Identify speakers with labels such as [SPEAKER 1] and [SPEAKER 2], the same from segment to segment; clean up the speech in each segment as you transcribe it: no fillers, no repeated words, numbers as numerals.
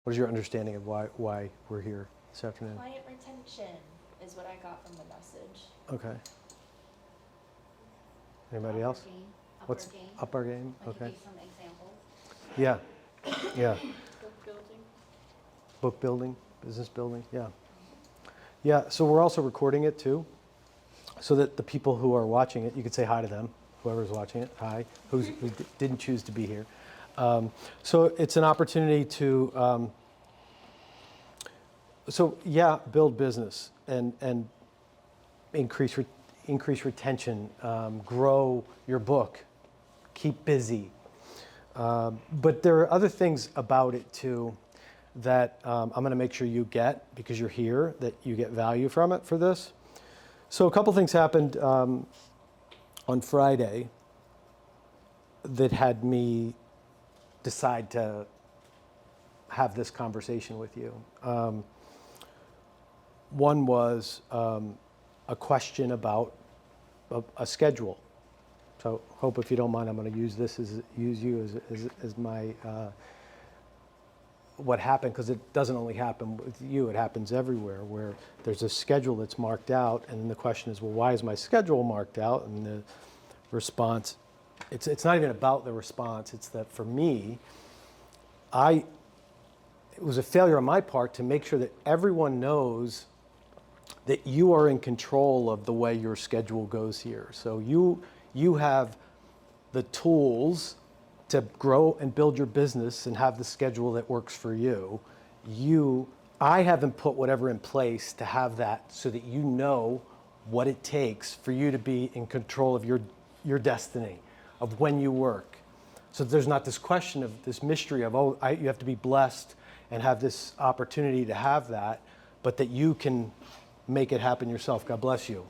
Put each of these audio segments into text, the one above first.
[SPEAKER 1] What is your understanding of why we're here this afternoon?
[SPEAKER 2] Client retention is what I got from the message.
[SPEAKER 1] Okay. Anybody else?
[SPEAKER 3] Game,
[SPEAKER 1] What's
[SPEAKER 3] game.
[SPEAKER 1] up our game?
[SPEAKER 3] Like
[SPEAKER 1] Okay.
[SPEAKER 3] give some examples.
[SPEAKER 1] Yeah. Yeah.
[SPEAKER 2] Book building.
[SPEAKER 1] Book building, business building. Yeah. Yeah. So we're also recording it too, so that the people who are watching it, you could say hi to them. Whoever's watching it, hi. Who didn't choose to be here. So it's an opportunity to, build business and increase retention, grow your book, keep busy. But there are other things about it too that I'm going to make sure you get because you're here, that you get value from it for this. So a couple things happened on Friday that had me decide to have this conversation with you. One was a question about a schedule. So hope if you don't mind, I'm going to use you as my what happened, because it doesn't only happen with you, it happens everywhere, where there's a schedule that's marked out, and then the question is, well, why is my schedule marked out? And the response, it's not even about the response, it's that for me, it was a failure on my part to make sure that everyone knows that you are in control of the way your schedule goes here. So you have the tools to grow and build your business and have the schedule that works for you. I haven't put whatever in place to have that so that you know what it takes for you to be in control of your destiny, of when you work. So there's not this question of this mystery of, you have to be blessed and have this opportunity to have that, but that you can make it happen yourself. God bless you.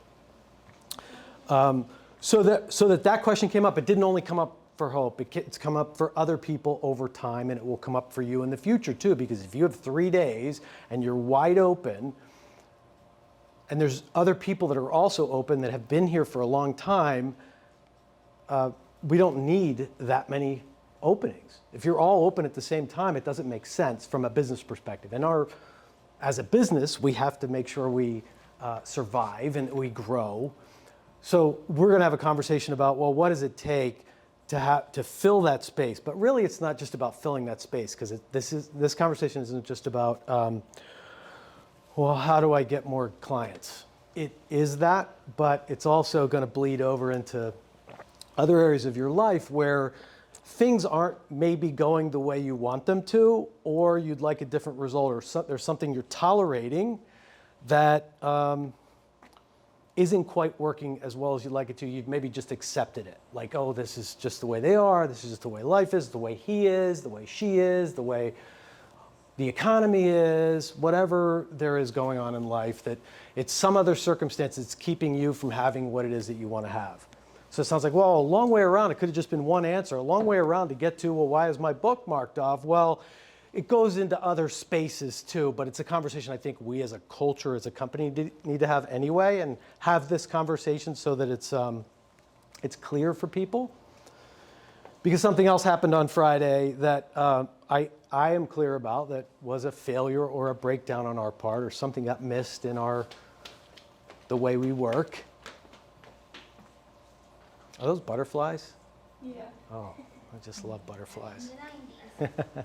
[SPEAKER 1] So that question came up. It didn't only come up for Hope. It's come up for other people over time, and it will come up for you in the future too, because if you have 3 days and you're wide open, and there's other people that are also open that have been here for a long time, we don't need that many openings. If you're all open at the same time, it doesn't make sense from a business perspective. And as a business, we have to make sure we survive and we grow. So we're going to have a conversation about, well, what does it take to fill that space? But really, it's not just about filling that space, because this conversation isn't just about, well, how do I get more clients? It is that, but it's also going to bleed over into other areas of your life where things aren't maybe going the way you want them to, or you'd like a different result, or there's something you're tolerating that isn't quite working as well as you'd like it to. You've maybe just accepted it. Like, oh, this is just the way they are. This is just the way life is, the way he is, the way she is, the way the economy is, whatever there is going on in life, that it's some other circumstance that's keeping you from having what it is that you want to have. So it sounds like, well, a long way around. It could have just been one answer. A long way around to get to, well, why is my book marked off? Well, it goes into other spaces too, but it's a conversation I think we as a culture, as a company need to have anyway, and have this conversation so that it's clear for people. Because something else happened on Friday that I am clear about, that was a failure or a breakdown on our part, or something got missed in the way we work. Are those butterflies?
[SPEAKER 2] Yeah.
[SPEAKER 1] Oh, I just love butterflies.
[SPEAKER 3] In the 90s.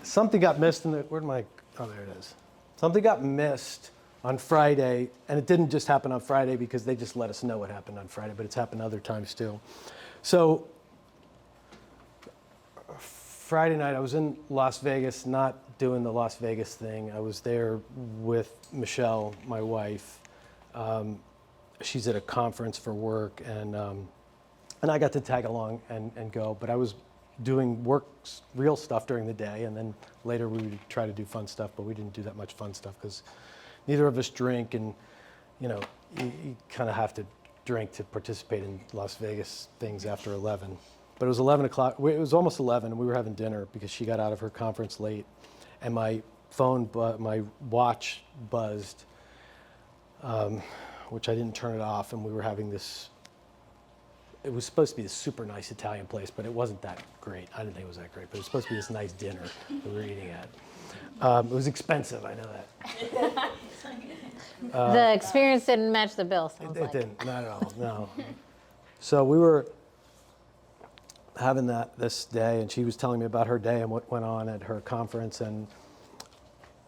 [SPEAKER 1] Something got missed oh, there it is. Something got missed on Friday, and it didn't just happen on Friday because they just let us know it happened on Friday, but it's happened other times too. So Friday night, I was in Las Vegas, not doing the Las Vegas thing. I was there with Michelle, my wife. She's at a conference for work, and I got to tag along and go, but I was doing real stuff during the day, and then later we would try to do fun stuff, but we didn't do that much fun stuff because neither of us drink, and you kind of have to drink to participate in Las Vegas things after 11. But it was 11 o'clock, it was almost 11, and we were having dinner because she got out of her conference late, and my my watch buzzed, which I didn't turn it off, and we were having this it was supposed to be this super nice Italian place, but it wasn't that great. I didn't think it was that great, but it was supposed to be this nice dinner that we were eating at. It was expensive, I know that.
[SPEAKER 4] The experience didn't match the bill, sounds
[SPEAKER 1] It
[SPEAKER 4] like.
[SPEAKER 1] didn't, not at all, no. So we were having this day, and she was telling me about her day and what went on at her conference. And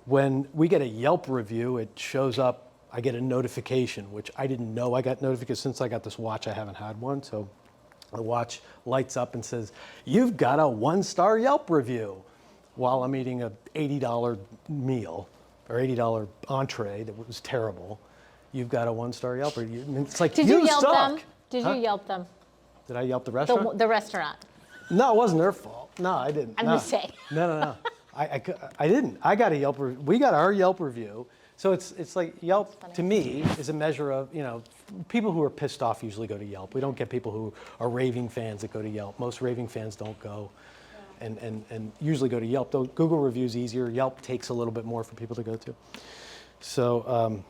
[SPEAKER 1] when we get a Yelp review, it shows up, I get a notification, which I didn't know I got notifications. Since I got this watch, I haven't had one. So the watch lights up and says, "You've got a 1-star Yelp review," while I'm eating a $80 meal or $80 entree that was terrible. "You've got a 1-star Yelp review." And it's like,
[SPEAKER 4] Did you Yelp
[SPEAKER 1] suck.
[SPEAKER 4] them? Did
[SPEAKER 1] Huh?
[SPEAKER 4] you Yelp them?
[SPEAKER 1] Did I Yelp the restaurant?
[SPEAKER 4] The restaurant.
[SPEAKER 1] No, it wasn't their fault. No, I didn't.
[SPEAKER 4] I'm
[SPEAKER 1] no.
[SPEAKER 4] just saying.
[SPEAKER 1] No. I didn't. I got a Yelp. We got our Yelp review. So it's like Yelp to me is a measure of, people who are pissed off usually go to Yelp. We don't get people who are raving fans that go to Yelp. Most raving fans don't go, and usually go to Yelp. Though Google reviews easier. Yelp takes a little bit more for people to go to. So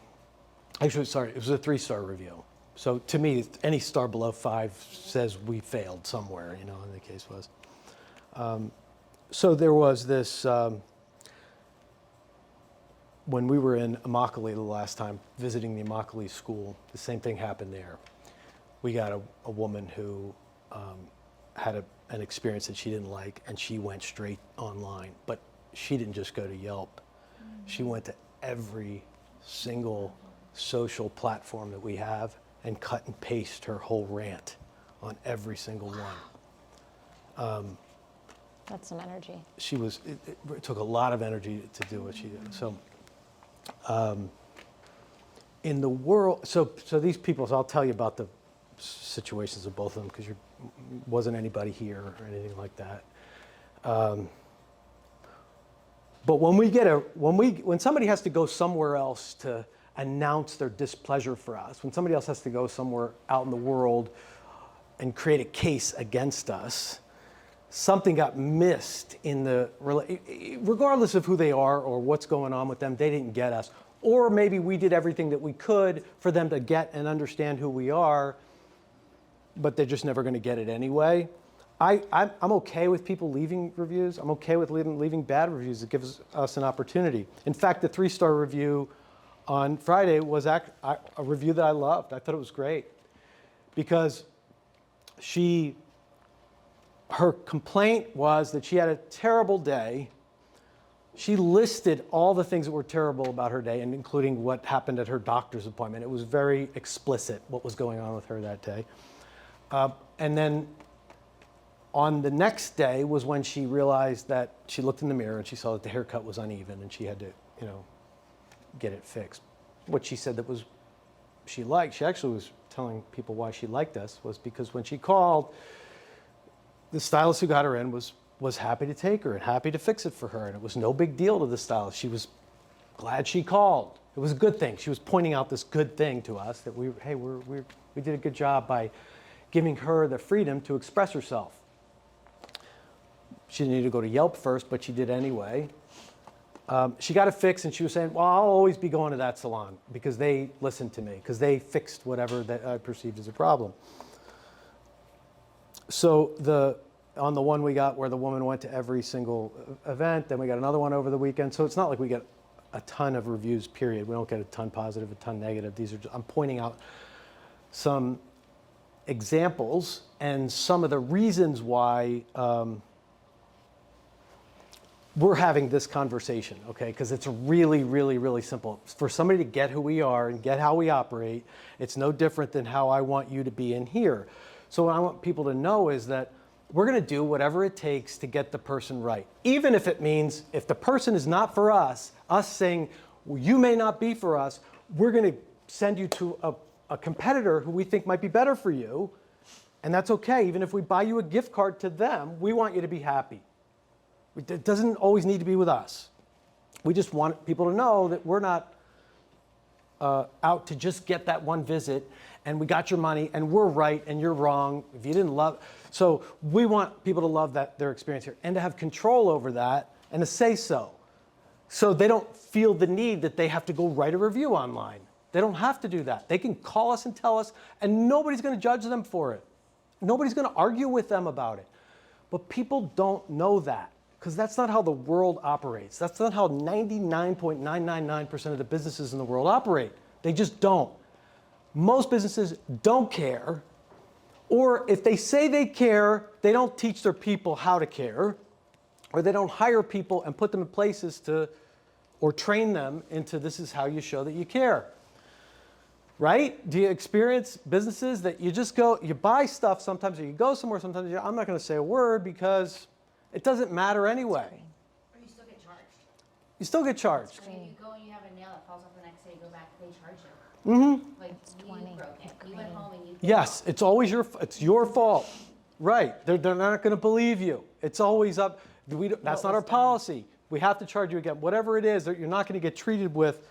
[SPEAKER 1] actually, sorry, it was a 3-star review. So to me, any star below 5 says we failed somewhere, and the case was. So there was this, when we were in Immokalee the last time, visiting the Immokalee school, the same thing happened there. We got a woman who had an experience that she didn't like, and she went straight online. But she didn't just go to Yelp. She went to every single social platform that we have and cut and paste her whole rant on every single one.
[SPEAKER 4] That's some energy.
[SPEAKER 1] It took a lot of energy to do what she did. So in the world, so these people, so I'll tell you about the situations of both of them, because wasn't anybody here or anything like that. But when somebody has to go somewhere else to announce their displeasure for us, when somebody else has to go somewhere out in the world and create a case against us, something got missed in regardless of who they are or what's going on with them, they didn't get us. Or maybe we did everything that we could for them to get and understand who we are, but they're just never going to get it anyway. I'm okay with people leaving reviews. I'm okay with leaving bad reviews. It gives us an opportunity. In fact, the 3-star review on Friday was a review that I loved. I thought it was great because her complaint was that she had a terrible day. She listed all the things that were terrible about her day, and including what happened at her doctor's appointment. It was very explicit what was going on with her that day. And then on the next day was when she realized that she looked in the mirror and she saw that the haircut was uneven and she had to, get it fixed. What she said that was she actually was telling people why she liked us was because when she called, the stylist who got her in was happy to take her and happy to fix it for her, and it was no big deal to the stylist. She was glad she called. It was a good thing. She was pointing out this good thing to us that we did a good job by giving her the freedom to express herself. She didn't need to go to Yelp first, but she did anyway. She got it fixed, and she was saying, well, I'll always be going to that salon because they listened to me, because they fixed whatever that I perceived as a problem. So on the one we got where the woman went to every single event, then we got another one over the weekend. So it's not like we get a ton of reviews, period. We don't get a ton positive, a ton negative. I'm pointing out some examples and some of the reasons why we're having this conversation, okay? Because it's really, really, really simple. For somebody to get who we are and get how we operate, it's no different than how I want you to be in here. So what I want people to know is that we're going to do whatever it takes to get the person right. Even if it means if the person is not for us saying, well, you may not be for us, we're going to send you to a competitor who we think might be better for you. And that's okay. Even if we buy you a gift card to them, we want you to be happy. It doesn't always need to be with us. We just want people to know that we're not out to just get that one visit and we got your money and we're right and you're wrong if you didn't love. So we want people to love their experience here and to have control over that and to say so. So they don't feel the need that they have to go write a review online. They don't have to do that. They can call us and tell us, and nobody's going to judge them for it. nobody's going to argue with them about it. But people don't know that because that's not how the world operates. That's not how 99.999% of the businesses in the world operate. They just don't. Most businesses don't care, or if they say they care, they don't teach their people how to care, or they don't hire people and put them in places to, or train them into this is how you show that you care. Right? Do you experience businesses that you just go, you buy stuff sometimes, or you go somewhere sometimes, I'm not going to say a word because it doesn't matter anyway.
[SPEAKER 3] Or you still get charged.
[SPEAKER 1] You still get charged.
[SPEAKER 3] I mean, you go and you have a nail that falls off the next day, you go back, they charge you. Mm-hmm. Like, you broke it. You went home and you.
[SPEAKER 1] Yes, it's always it's your fault. Right. They're not going to believe you. It's always up. That's not our policy. We have to charge you again. Whatever it is, you're not going to get treated with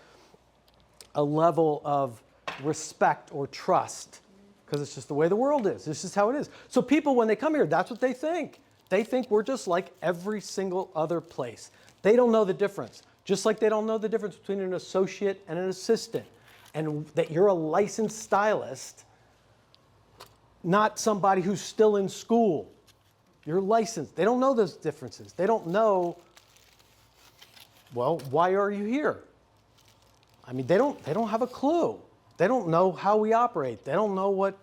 [SPEAKER 1] a level of respect or trust because it's just the way the world is. This is how it is. So people, when they come here, that's what they think. They think we're just like every single other place. They don't know the difference. Just like they don't know the difference between an associate and an assistant. And that you're a licensed stylist, not somebody who's still in school. You're licensed. They don't know those differences. They don't know, well, why are you here? I mean, they don't have a clue. They don't know how we operate. They don't know what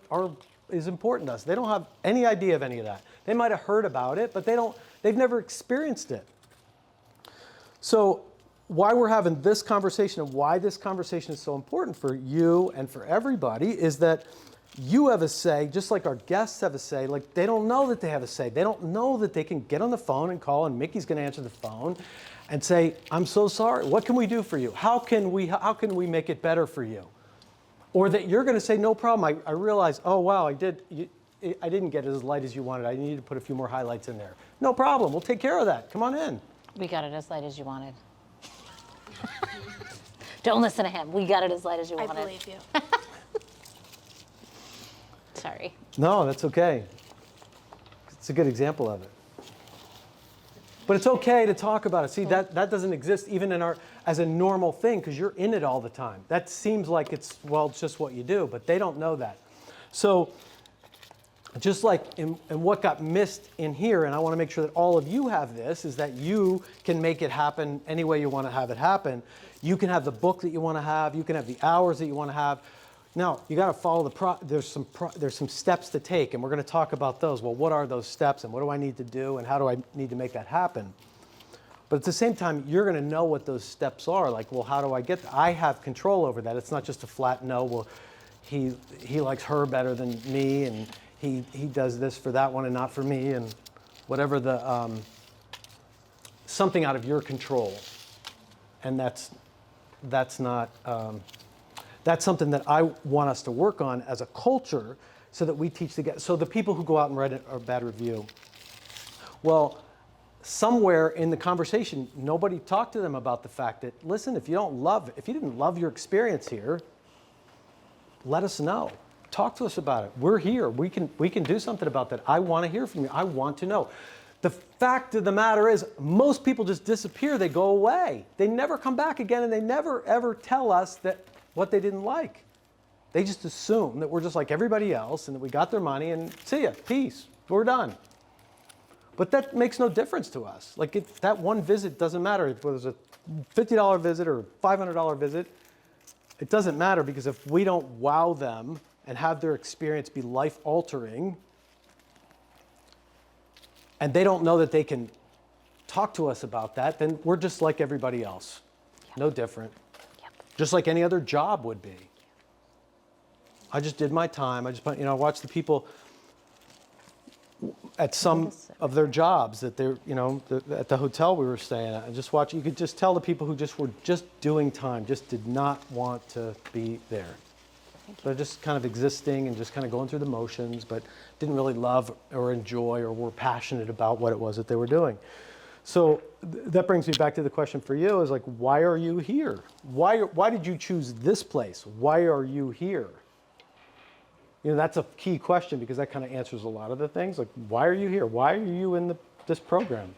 [SPEAKER 1] is important to us. They don't have any idea of any of that. They might have heard about it, but they've never experienced it. So why we're having this conversation and why this conversation is so important for you and for everybody is that you have a say, just like our guests have a say. Like, they don't know that they have a say. They don't know that they can get on the phone and call, and Mickey's going to answer the phone and say, I'm so sorry. What can we do for you? How can we make it better for you? Or that you're going to say, no problem. I realize, oh, wow, I didn't get it as light as you wanted. I needed to put a few more highlights in there. No problem. We'll take care of that. Come on in.
[SPEAKER 4] We got it as light as you wanted. Don't listen to him. We got it as light as you
[SPEAKER 2] I
[SPEAKER 4] wanted.
[SPEAKER 2] believe you.
[SPEAKER 4] Sorry.
[SPEAKER 1] No, that's okay. It's a good example of it. But it's okay to talk about it. See, that doesn't exist even as a normal thing because you're in it all the time. That seems like it's just what you do, but they don't know that. So just like in what got missed in here, and I want to make sure that all of you have this, is that you can make it happen any way you want to have it happen. You can have the book that you want to have. You can have the hours that you want to have. Now, you got to follow there's some steps to take, and we're going to talk about those. Well, what are those steps, and what do I need to do, and how do I need to make that happen? But at the same time, you're going to know what those steps are. Like, well, how do I get that? I have control over that. It's not just a flat no. Well, he likes her better than me, and he does this for that one and not for me, and whatever the something out of your control, and that's not. That's something that I want us to work on as a culture so that we teach the guests. So the people who go out and write a bad review, well, somewhere in the conversation, nobody talked to them about the fact that, listen, if you didn't love your experience here, let us know. Talk to us about it. We're here. We can do something about that. I want to hear from you. I want to know. The fact of the matter is, most people just disappear. They go away. They never come back again, and they never, ever tell us that what they didn't like. They just assume that we're just like everybody else and that we got their money and see ya, peace, we're done. But that makes no difference to us. Like, that one visit doesn't matter if it was a $50 visit or a $500 visit. It doesn't matter because if we don't wow them and have their experience be life-altering, and they don't know that they can talk to us about that, then we're just like everybody else. No different. Just like any other job would be. I just did my time. I watched the people at some of their jobs that they're, at the hotel we were staying at. You could just tell the people who just were just doing time, just did not want to be there. They're just kind of existing and just kind of going through the motions, but didn't really love or enjoy or were passionate about what it was that they were doing. So that brings me back to the question for you is like, why are you here? Why did you choose this place? Why are you here? That's a key question because that kind of answers a lot of the things. Like, why are you here? Why are you in this program?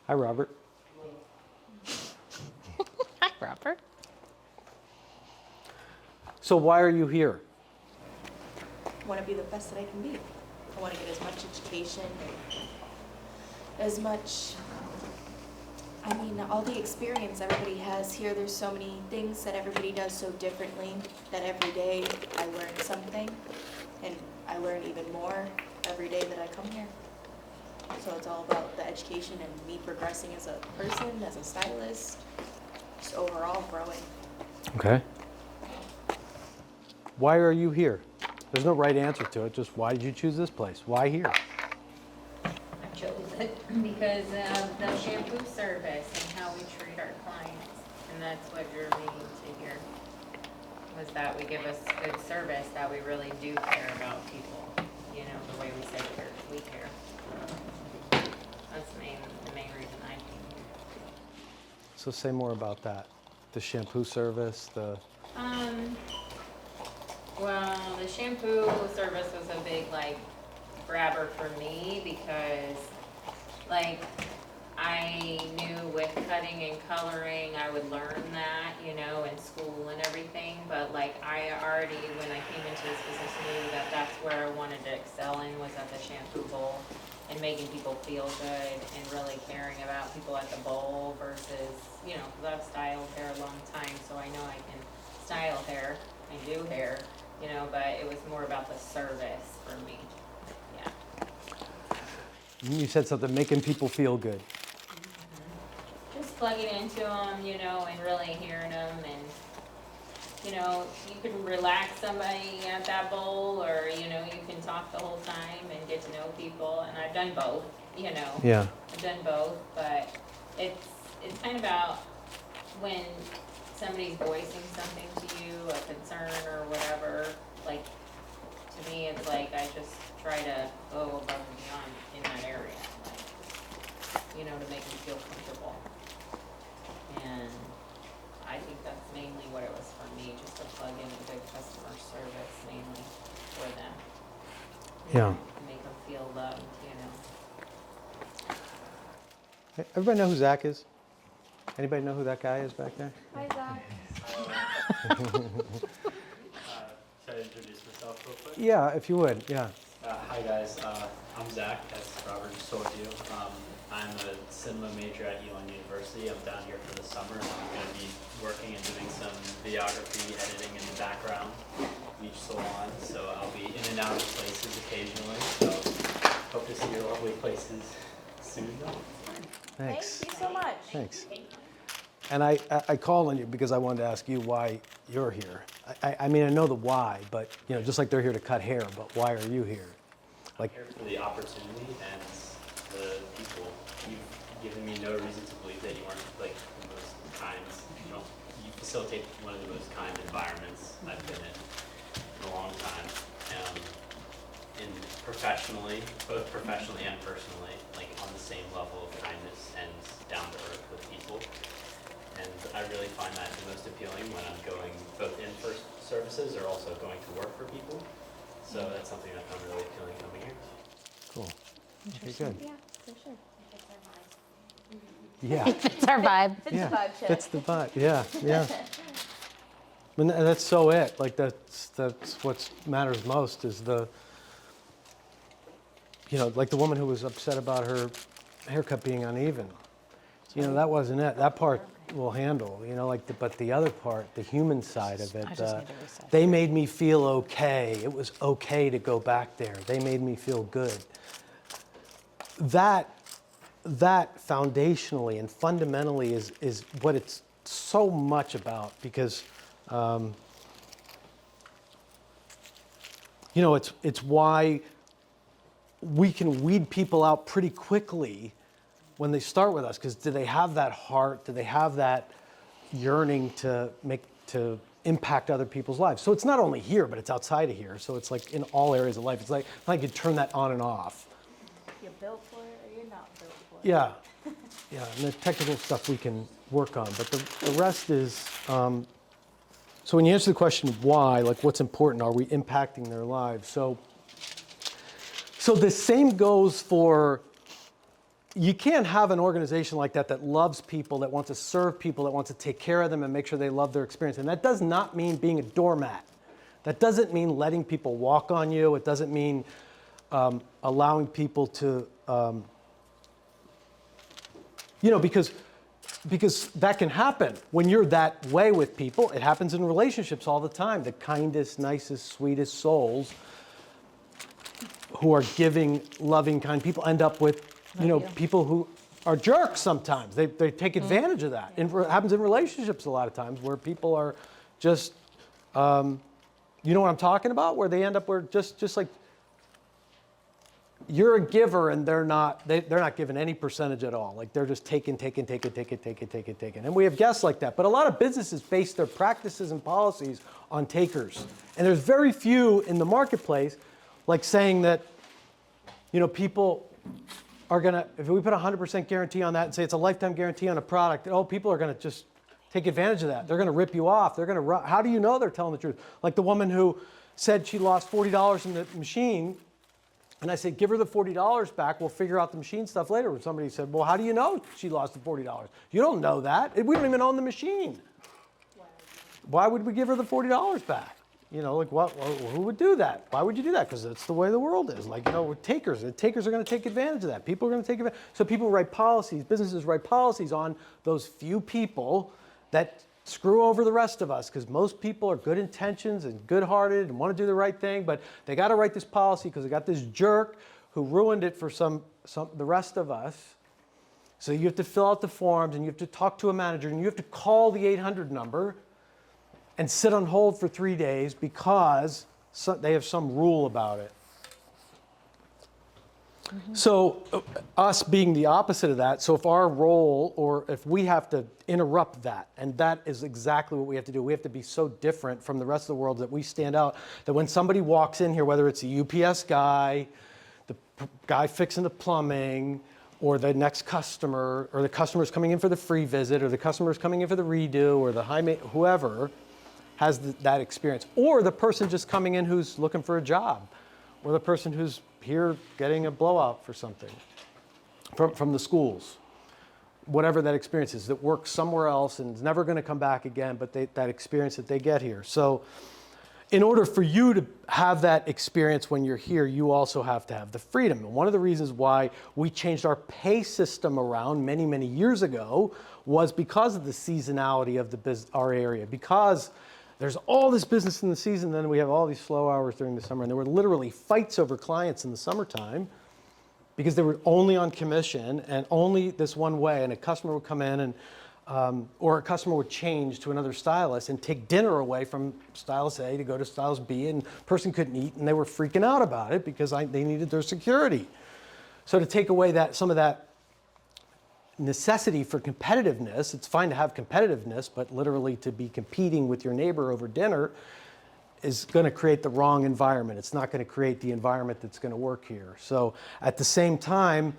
[SPEAKER 1] Hi, Robert.
[SPEAKER 4] Hi, Robert.
[SPEAKER 1] So why are you here?
[SPEAKER 2] want to be the best that I can be. I want to get as much education, as much, I mean, all the experience everybody has here. There's so many things that everybody does so differently that every day I learn something, and I learn even more every day that I come here. So it's all about the education and me progressing as a person, as a stylist, just overall growing.
[SPEAKER 1] Okay. Why are you here? There's no right answer to it. Just why did you choose this place? Why here?
[SPEAKER 3] I chose it because of the shampoo service and how we treat our clients. And that's what drew me to here, was that we give us good service, that we really do care about people. You know, the way we say care, we care. That's the main reason I came here.
[SPEAKER 1] So say more about that. The shampoo service, the...
[SPEAKER 3] Well, the shampoo service was a big, like, grabber for me because, like, I knew with cutting and coloring, I would learn that, you know, in school and everything. But, like, I already, when I came into this business, knew that that's where I wanted to excel in, was at the shampoo bowl and making people feel good and really caring about people at the bowl versus, you know, because I've styled hair a long time, so I know I can style hair and do hair, you know, but it was more about the service for me. Yeah.
[SPEAKER 1] You said something, making people feel good.
[SPEAKER 3] Just plugging into them, you know, and really hearing them, and, you know, you can relax somebody at that bowl, or, you know, you can talk the whole time and get to know people, and I've done both, you know.
[SPEAKER 1] Yeah.
[SPEAKER 3] I've done both, but it's kind of about when somebody's voicing something to you, a concern or whatever, like, to me, it's like I just try to go above and beyond in that area, like, you know, to make them feel comfortable. And I think that's mainly what it was for me, just to plug in a good customer service mainly for them.
[SPEAKER 1] Yeah.
[SPEAKER 3] To make them feel loved, you know.
[SPEAKER 1] Hey, everybody know who Zach is? Anybody know who that guy is back there?
[SPEAKER 2] Hi, Zach.
[SPEAKER 5] Should I introduce myself real quick?
[SPEAKER 1] Yeah, if you would, yeah.
[SPEAKER 5] Hi guys, I'm Zach, as Robert just told you. I'm a cinema major at Elon University. I'm down here for the summer, and I'm going to be working and doing some videography, editing in the background each salon. So I'll be in and out of places occasionally. So hope to see your lovely places soon.
[SPEAKER 1] Thanks.
[SPEAKER 2] Thank you so much.
[SPEAKER 1] Thanks. And I called on you because I wanted to ask you why you're here. I mean, I know the why, but, you know, just like they're here to cut hair, but why are you here?
[SPEAKER 5] I'm here for the opportunity and the people. You've given me no reason to believe that you aren't like the most kind. You facilitate one of the most kind environments I've been in a long time. And professionally, both professionally and personally, like on the same level of kindness and down to earth with people. And I really find that the most appealing when I'm going both in for services or also going to work for people. So that's something I found really appealing coming here.
[SPEAKER 1] Cool. Okay, good.
[SPEAKER 2] Yeah, for sure.
[SPEAKER 1] Yeah.
[SPEAKER 4] It's our vibe.
[SPEAKER 2] Fits
[SPEAKER 1] Yeah.
[SPEAKER 2] the vibe check.
[SPEAKER 1] Fits the vibe. Yeah, yeah. And that's so it. Like that's what matters most is the, you know, like the woman who was upset about her haircut being uneven. You know, that wasn't it. That part we'll handle, you know, like, but the other part, the human side of it,
[SPEAKER 4] I just need to reset.
[SPEAKER 1] they made me feel okay. It was okay to go back there. They made me feel good. That foundationally and fundamentally is what it's so much about, because, you know, it's why we can weed people out pretty quickly when they start with us, because do they have that heart? Do they have that yearning to impact other people's lives? So it's not only here, but it's outside of here. So it's like in all areas of life. It's like you turn that on and off.
[SPEAKER 2] You're built for it or you're not built for it.
[SPEAKER 1] Yeah, yeah. And the technical stuff we can work on, but the rest is. So when you answer the question why, like what's important, are we impacting their lives? So the same goes for. You can't have an organization like that loves people, that wants to serve people, that wants to take care of them and make sure they love their experience. And that does not mean being a doormat. That doesn't mean letting people walk on you. It doesn't mean allowing people to, because that can happen when you're that way with people. It happens in relationships all the time. The kindest, nicest, sweetest souls who are giving, loving, kind people end up with, people who are jerks sometimes. They take advantage of that. It happens in relationships a lot of times where people are just, you know what I'm talking about? Where they end up where just like, you're a giver and they're not giving any percentage at all. Like they're just taking. And we have guests like that. But a lot of businesses base their practices and policies on takers. And there's very few in the marketplace like saying that, people are gonna, if we put a 100% guarantee on that and say it's a lifetime guarantee on a product, people are gonna just take advantage of that. They're gonna rip you off. They're gonna, how do you know they're telling the truth? Like the woman who said she lost $40 in the machine. And I said, give her the $40 back. We'll figure out the machine stuff later. And somebody said, well, how do you know she lost the $40? You don't know that. We don't even own the machine. Why would we give her the $40 back? Who would do that? Why would you do that? Because that's the way the world is. With takers. The takers are going to take advantage of that. People are going to take advantage. So people write policies, businesses write policies on those few people that screw over the rest of us, because most people are good intentions and good-hearted and want to do the right thing, but they got to write this policy because they got this jerk who ruined it for the rest of us. So you have to fill out the forms and you have to talk to a manager and you have to call the 800 number and sit on hold for 3 days because they have some rule about it. So us being the opposite of that, so if our role, or if we have to interrupt that, and that is exactly what we have to do. We have to be so different from the rest of the world that we stand out, that when somebody walks in here, whether it's a UPS guy, the guy fixing the plumbing, or the next customer, or the customer's coming in for the free visit, or the customer's coming in for the redo, or the whoever has that experience, or the person just coming in who's looking for a job, or the person who's here getting a blowout for something from the schools, whatever that experience is, that works somewhere else and is never going to come back again, but that experience that they get here. So in order for you to have that experience when you're here, you also have to have the freedom. And one of the reasons why we changed our pay system around many, many years ago was because of the seasonality of our area, because there's all this business in the season, then we have all these slow hours during the summer. And there were literally fights over clients in the summertime because they were only on commission and only this one way. And a customer would come in and, or a customer would change to another stylist and take dinner away from stylist A to go to stylist B, and the person couldn't eat and they were freaking out about it because they needed their security. So to take away some of that necessity for competitiveness, it's fine to have competitiveness, but literally to be competing with your neighbor over dinner is going to create the wrong environment. It's not going to create the environment that's going to work here. So at the same time,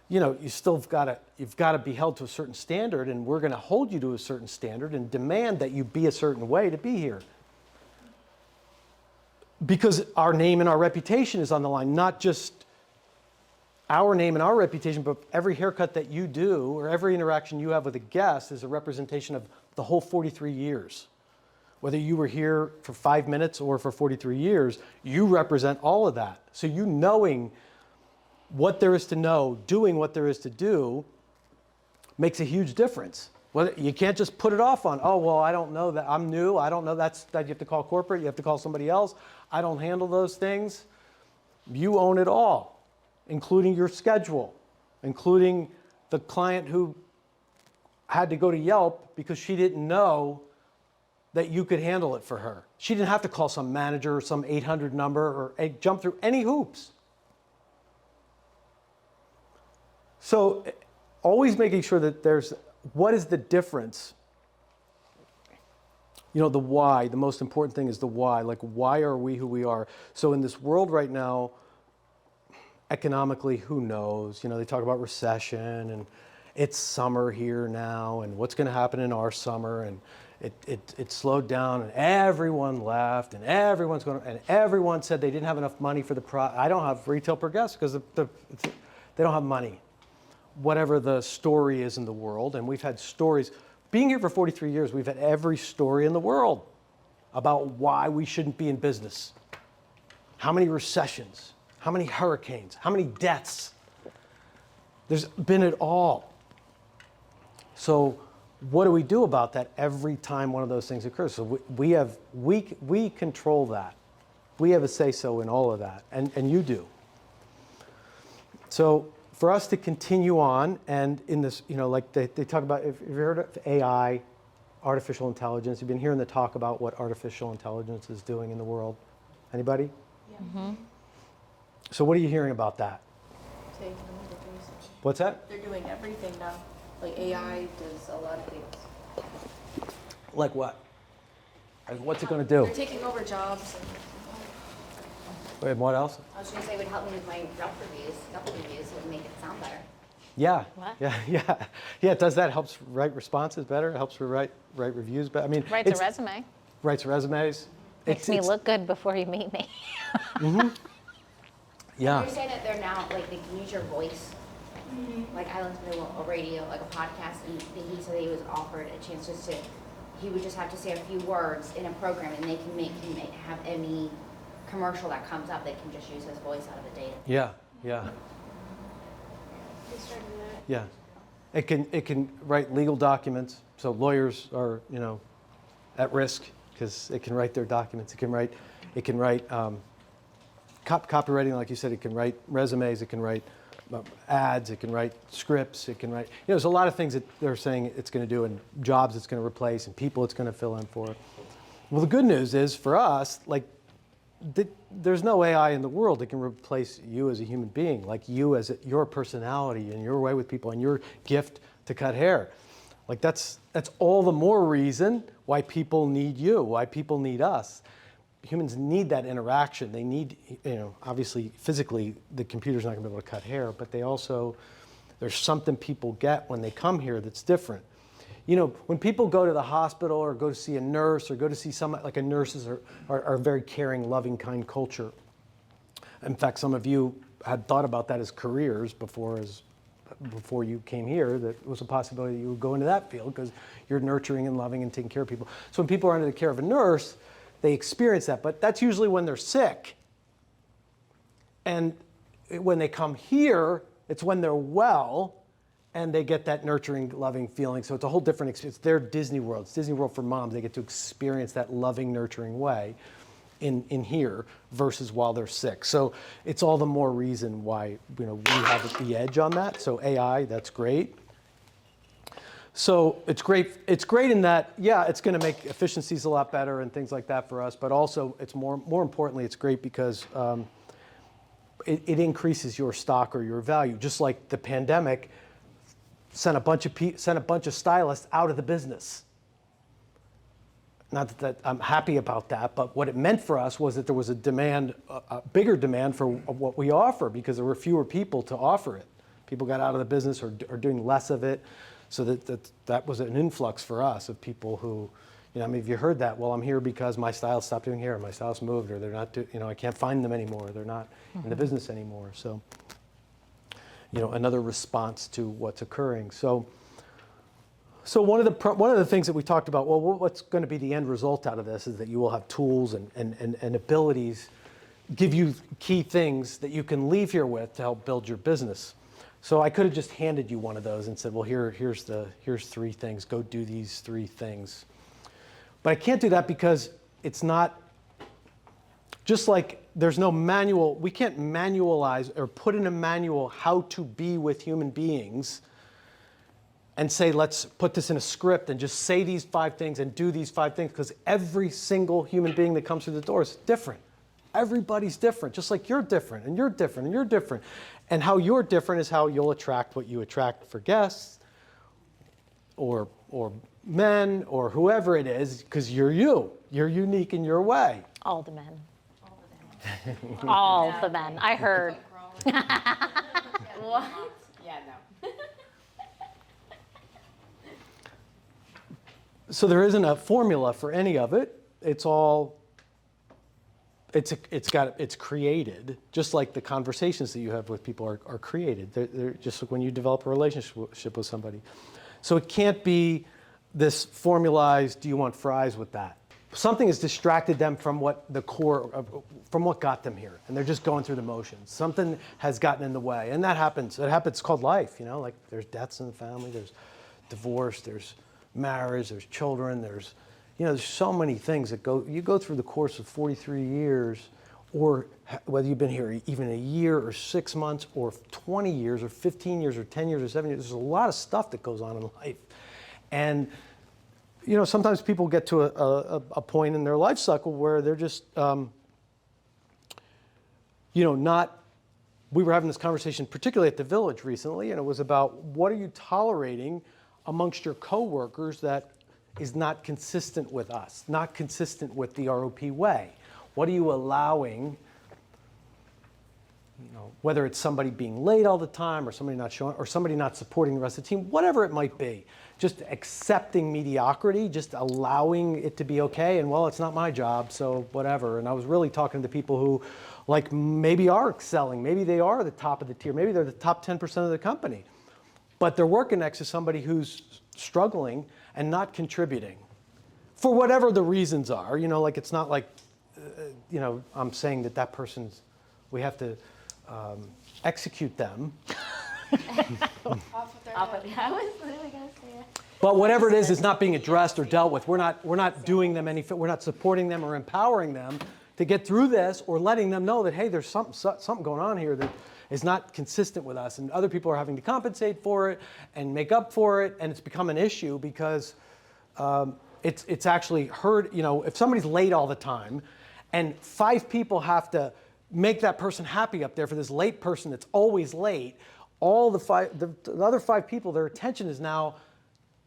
[SPEAKER 1] you've got to be held to a certain standard, and we're going to hold you to a certain standard and demand that you be a certain way to be here. Because our name and our reputation is on the line, not just our name and our reputation, but every haircut that you do or every interaction you have with a guest is a representation of the whole 43 years. Whether you were here for 5 minutes or for 43 years, you represent all of that. So you knowing what there is to know, doing what there is to do, makes a huge difference. You can't just put it off on, oh, well, I don't know that, I'm new, I don't know, that you have to call corporate, you have to call somebody else, I don't handle those things. You own it all, including your schedule, including the client who had to go to Yelp because she didn't know that you could handle it for her. She didn't have to call some manager or some 800 number or jump through any hoops. So always making sure that what is the difference? The why, the most important thing is the why. Like, why are we who we are? So in this world right now, economically, who knows? They talk about recession and it's summer here now and what's going to happen in our summer, and it slowed down and everyone left and everyone said they didn't have enough money for the product. I don't have retail per guest because they don't have money. Whatever the story is in the world, and we've had stories. Being here for 43 years, we've had every story in the world about why we shouldn't be in business. How many recessions? How many hurricanes? How many deaths? There's been it all. So what do we do about that every time one of those things occurs? So we control that. We have a say-so in all of that, and you do. So for us to continue on, and in this, like they talk about, if you've heard of AI, artificial intelligence, you've been hearing the talk about what artificial intelligence is doing in the world. Anybody?
[SPEAKER 2] Yeah.
[SPEAKER 1] So what are you hearing about that? What's that?
[SPEAKER 2] They're doing everything now. Like AI does a lot of things.
[SPEAKER 1] Like what? Like what's it going to do?
[SPEAKER 2] They're taking over jobs.
[SPEAKER 1] And what else?
[SPEAKER 6] I was going to say it would help me with my Yelp reviews. It would make it sound better.
[SPEAKER 1] Yeah.
[SPEAKER 4] What?
[SPEAKER 1] Yeah. It does that. Helps write responses better. It helps write reviews better. I mean,
[SPEAKER 4] Writes a resume.
[SPEAKER 1] Writes resumes.
[SPEAKER 4] Makes me look good before you meet me.
[SPEAKER 1] Yeah.
[SPEAKER 6] They're saying that they're now, like, they can use your voice. Like, I listened to a radio, like a podcast, and he said that he was offered a chance just to, he would just have to say a few words in a program, and they can make him have any commercial that comes up, they can just use his voice out of the data.
[SPEAKER 1] Yeah. Yeah. It can write legal documents, so lawyers are at risk because it can write their documents. It can write copywriting, like you said. It can write resumes. It can write ads. It can write scripts. It can write. There's a lot of things that they're saying it's going to do, and jobs it's going to replace, and people it's going to fill in for. Well, the good news is for us, like, there's no AI in the world that can replace you as a human being, like you as your personality and your way with people and your gift to cut hair. Like that's all the more reason why people need you, why people need us. Humans need that interaction. They need, obviously physically the computer's not going to be able to cut hair, but there's something people get when they come here that's different. When people go to the hospital or go to see a nurse or go to see someone, like nurses are a very caring, loving, kind culture. In fact, some of you had thought about that as careers before you came here, that it was a possibility you would go into that field because you're nurturing and loving and taking care of people. So when people are under the care of a nurse, they experience that, but that's usually when they're sick. And when they come here, it's when they're well, and they get that nurturing, loving feeling. So it's a whole different experience. It's their Disney World. It's Disney World for moms. They get to experience that loving, nurturing way in here versus while they're sick. So it's all the more reason why we have the edge on that. So AI, that's great. So it's great. It's great in that, yeah, it's going to make efficiencies a lot better and things like that for us. But also, it's more importantly, it's great because it increases your stock or your value. Just like the pandemic sent a bunch of stylists out of the business. Not that I'm happy about that, but what it meant for us was that there was a bigger demand for what we offer because there were fewer people to offer it. People got out of the business or doing less of it, so that was an influx for us of people who, if you heard that, well, I'm here because my stylist stopped doing hair, my stylist moved, or they're not, I can't find them anymore, they're not in the business anymore. So, another response to what's occurring. So one of the things that we talked about, well, what's going to be the end result out of this is that you will have tools and abilities, give you key things that you can leave here with to help build your business. So I could have just handed you one of those and said, well, here's 3 things, go do these 3 things. But I can't do that because it's not, just like there's no manual, we can't manualize or put in a manual how to be with human beings and say, let's put this in a script and just say these 5 things and do these 5 things, because every single human being that comes through the door is different. Everybody's different, just like you're different and you're different and you're different. And how you're different is how you'll attract what you attract for guests or men or whoever it is, because you're you. You're unique in your way.
[SPEAKER 4] All the men. All the men. I heard.
[SPEAKER 3] What? Yeah, no.
[SPEAKER 1] So there isn't a formula for any of it. It's created, just like the conversations that you have with people are created. They're just like when you develop a relationship with somebody. So it can't be this formalized, do you want fries with that? something has distracted them from what the core from what got them here, and they're just going through the motions. Something has gotten in the way, and that happens. It happens. It's called life, you know. Like there's deaths in the family, there's divorce, there's marriage, there's children, there's so many things that you go through the course of 43 years, or whether you've been here even a year or 6 months or 20 years or 15 years or 10 years or 7 years. There's a lot of stuff that goes on in life, and sometimes people get to a point in their life cycle where they're just, not. We were having this conversation, particularly at the Village recently, and it was about what are you tolerating amongst your coworkers that is not consistent with us, not consistent with the ROP way. What are you allowing? Whether it's somebody being late all the time, or somebody not showing, or somebody not supporting the rest of the team, whatever it might be. Just accepting mediocrity, just allowing it to be okay, and well, it's not my job, so whatever. And I was really talking to people who, like, maybe are excelling, maybe they are the top of the tier, maybe they're the top 10% of the company, but they're working next to somebody who's struggling and not contributing, for whatever the reasons are. Like it's not like, I'm saying that person's, we have to execute them.
[SPEAKER 2] Off with their head.
[SPEAKER 6] I was literally gonna say it.
[SPEAKER 1] But whatever it is not being addressed or dealt with. We're not doing them we're not supporting them or empowering them to get through this, or letting them know that, hey, there's something going on here that is not consistent with us, and other people are having to compensate for it and make up for it, and it's become an issue because it's actually hurt. If somebody's late all the time, and 5 people have to make that person happy up there for this late person that's always late, all the other 5 people, their attention is now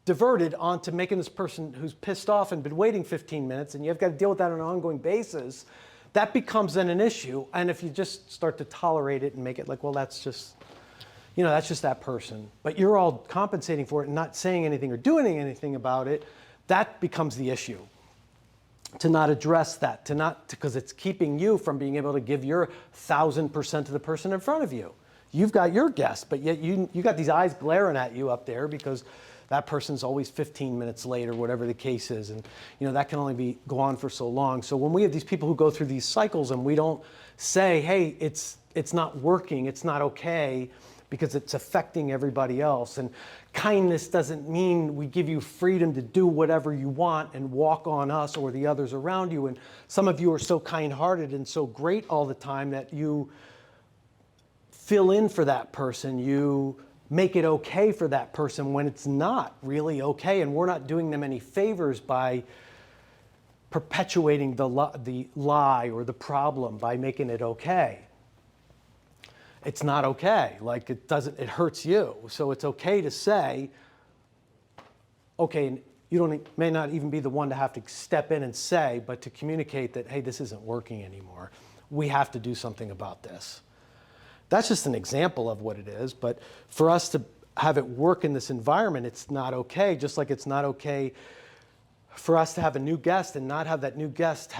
[SPEAKER 1] diverted onto making this person who's pissed off and been waiting 15 minutes, and you've got to deal with that on an ongoing basis. That becomes then an issue. And if you just start to tolerate it and make it like, well, that's just that person, but you're all compensating for it and not saying anything or doing anything about it, that becomes the issue. To not address that, because it's keeping you from being able to give your 1,000% to the person in front of you. You've got your guest, but yet you got these eyes glaring at you up there because that person's always 15 minutes late or whatever the case is. And that can only go on for so long. So when we have these people who go through these cycles and we don't say, hey, it's not working, it's not okay, because it's affecting everybody else. And kindness doesn't mean we give you freedom to do whatever you want and walk on us or the others around you. And some of you are so kind-hearted and so great all the time that you fill in for that person. You make it okay for that person when it's not really okay. And we're not doing them any favors by perpetuating the lie or the problem by making it okay. It's not okay. Like it hurts you. So it's okay to say, okay, you may not even be the one to have to step in and say, but to communicate that, hey, this isn't working anymore. We have to do something about this. That's just an example of what it is. But for us to have it work in this environment, it's not okay. Just like it's not okay for us to have a new guest and not have that new guest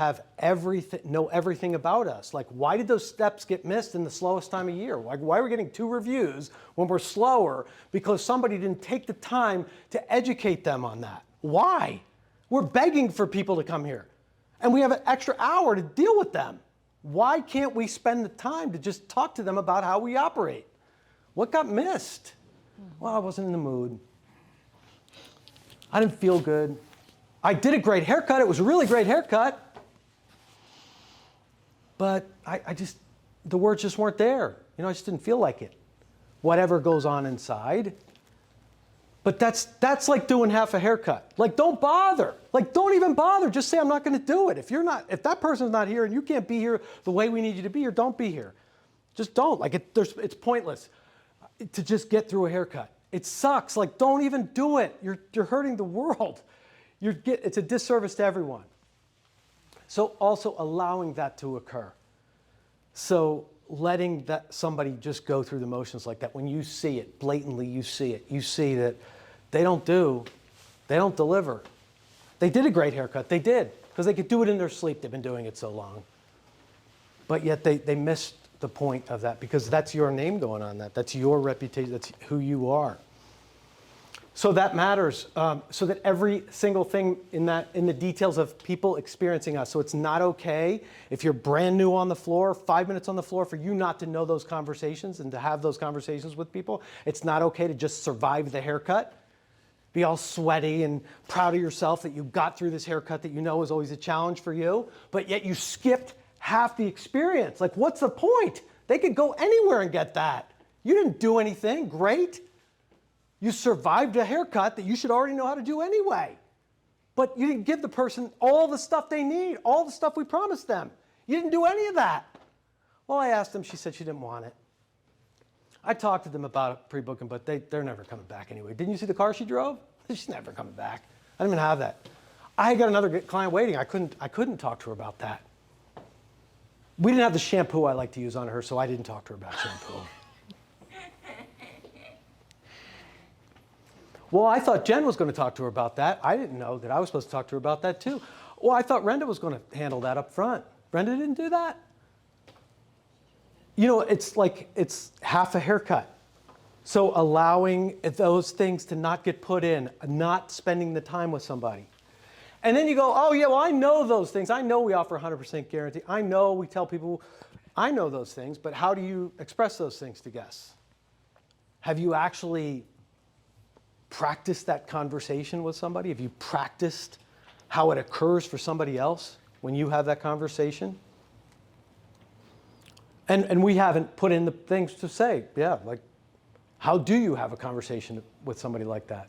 [SPEAKER 1] know everything about us. Like, why did those steps get missed in the slowest time of year? Why are we getting 2 reviews when we're slower? Because somebody didn't take the time to educate them on that. Why? We're begging for people to come here, and we have an extra hour to deal with them. Why can't we spend the time to just talk to them about how we operate? What got missed? Well, I wasn't in the mood. I didn't feel good. I did a great haircut. It was a really great haircut. But the words just weren't there. I just didn't feel like it. Whatever goes on inside. But that's like doing half a haircut. Like, don't bother. Like, don't even bother. Just say, I'm not going to do it. If that person's not here and you can't be here the way we need you to be here, don't be here. Just don't. Like, it's pointless to just get through a haircut. It sucks. Like, don't even do it. You're hurting the world. It's a disservice to everyone. So also allowing that to occur. So letting somebody just go through the motions like that. When you see it, blatantly you see it. You see that they don't deliver. They did a great haircut. They did, because they could do it in their sleep. They've been doing it so long. But yet they missed the point of that, because that's your name going on that. That's your reputation. That's who you are. So that matters, so that every single thing in the details of people experiencing us. So it's not okay if you're brand new on the floor, 5 minutes on the floor, for you not to know those conversations and to have those conversations with people. It's not okay to just survive the haircut, be all sweaty and proud of yourself that you got through this haircut that you know is always a challenge for you, but yet you skipped half the experience. Like, what's the point? They could go anywhere and get that. You didn't do anything great. You survived a haircut that you should already know how to do anyway. But you didn't give the person all the stuff they need, all the stuff we promised them. You didn't do any of that. Well, I asked them, she said she didn't want it. I talked to them about pre-booking, but they're never coming back anyway. Didn't you see the car she drove? She's never coming back. I didn't even have that. I got another client waiting. I couldn't talk to her about that. We didn't have the shampoo I like to use on her, so I didn't talk to her about shampoo. Well, I thought Jen was going to talk to her about that. I didn't know that I was supposed to talk to her about that too. Well, I thought Brenda was going to handle that up front. Brenda didn't do that. You know, it's like it's half a haircut. So allowing those things to not get put in, not spending the time with somebody. And then you go, oh yeah, well I know those things. I know we offer 100% guarantee. I know we tell people, I know those things, but how do you express those things to guests? Have you actually practiced that conversation with somebody? Have you practiced how it occurs for somebody else when you have that conversation? And we haven't put in the things to say, yeah, like, how do you have a conversation with somebody like that?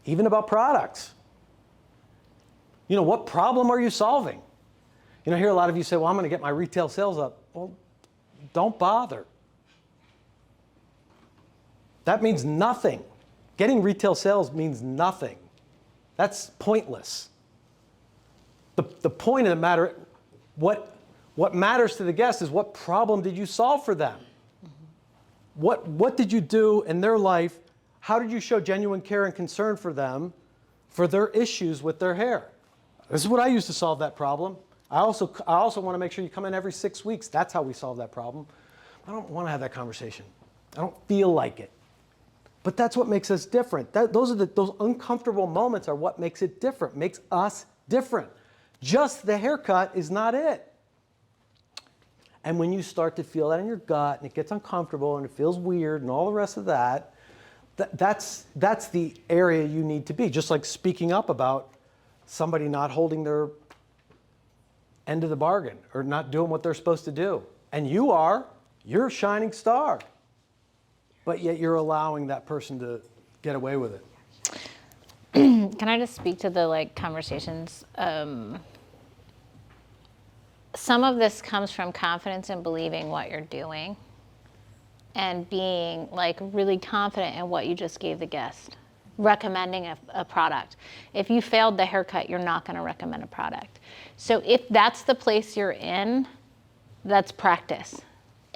[SPEAKER 1] Even about products. You know, what problem are you solving? You know, I hear a lot of you say, well, I'm going to get my retail sales up. Well, don't bother. That means nothing. Getting retail sales means nothing. That's pointless. The point of the matter, what matters to the guest is what problem did you solve for them? What did you do in their life? How did you show genuine care and concern for them, for their issues with their hair? This is what I use to solve that problem. I also want to make sure you come in every 6 weeks. That's how we solve that problem. I don't want to have that conversation. I don't feel like it. But that's what makes us different. Those uncomfortable moments are what makes it different, makes us different. Just the haircut is not it. And when you start to feel that in your gut and it gets uncomfortable and it feels weird and all the rest of that, that's the area you need to be. Just like speaking up about somebody not holding their end of the bargain or not doing what they're supposed to do. And you're a shining star. But yet you're allowing that person to get away with it.
[SPEAKER 4] Can I just speak to the conversations? Some of this comes from confidence in believing what you're doing and being really confident in what you just gave the guest. Recommending a product. If you failed the haircut, you're not going to recommend a product. So if that's the place you're in, that's practice.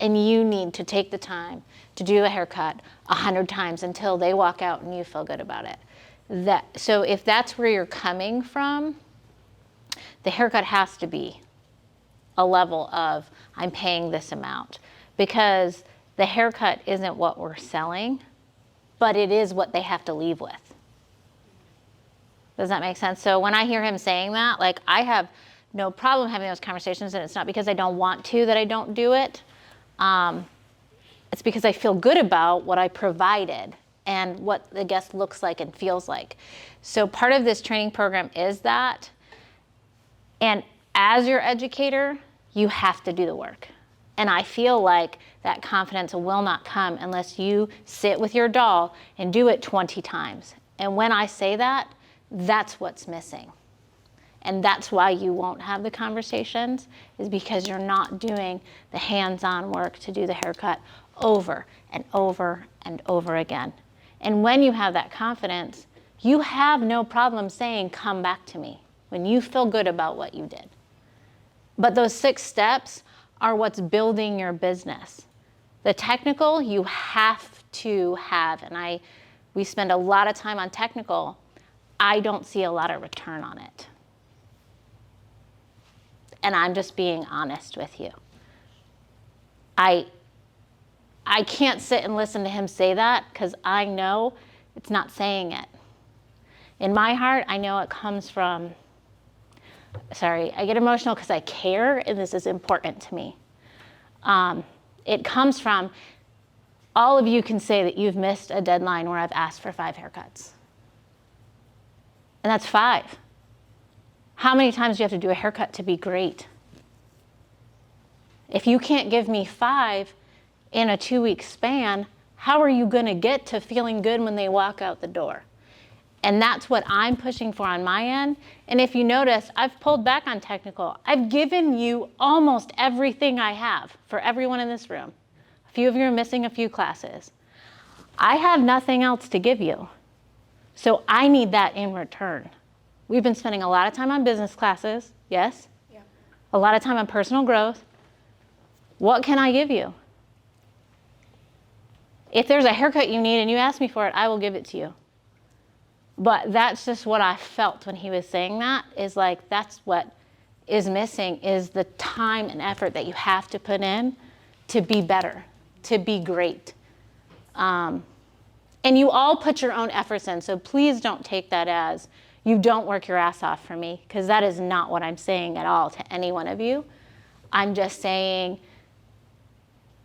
[SPEAKER 4] And you need to take the time to do a haircut 100 times until they walk out and you feel good about it. So if that's where you're coming from, the haircut has to be a level of, I'm paying this amount. Because the haircut isn't what we're selling, but it is what they have to leave with. Does that make sense? So when I hear him saying that, I have no problem having those conversations, and it's not because I don't want to that I don't do it. It's because I feel good about what I provided and what the guest looks like and feels like. So part of this training program is that. And as your educator, you have to do the work. And I feel like that confidence will not come unless you sit with your doll and do it 20 times. And when I say that, that's what's missing. And that's why you won't have the conversations, is because you're not doing the hands-on work to do the haircut over and over and over again. And when you have that confidence, you have no problem saying, come back to me, when you feel good about what you did. But those 6 steps are what's building your business. The technical, you have to have, and we spend a lot of time on technical. I don't see a lot of return on it. And I'm just being honest with you. I can't sit and listen to him say that, because I know It's not saying it. In my heart, I know it comes from, sorry, I get emotional because I care and this is important to me. It comes from, all of you can say that you've missed a deadline where I've asked for 5 haircuts. And that's 5. How many times do you have to do a haircut to be great? If you can't give me 5 in a 2-week span, how are you going to get to feeling good when they walk out the door? And that's what I'm pushing for on my end. And if you notice, I've pulled back on technical. I've given you almost everything I have for everyone in this room. A few of you are missing a few classes. I have nothing else to give you. So I need that in return. We've been spending a lot of time on business classes, yes?
[SPEAKER 2] Yeah.
[SPEAKER 4] A lot of time on personal growth. What can I give you? If there's a haircut you need and you ask me for it, I will give it to you. But that's just what I felt when he was saying that, is like, that's what is missing, is the time and effort that you have to put in to be better, to be great. And you all put your own efforts in, so please don't take that as you don't work your ass off for me, because that is not what I'm saying at all to any one of you. I'm just saying,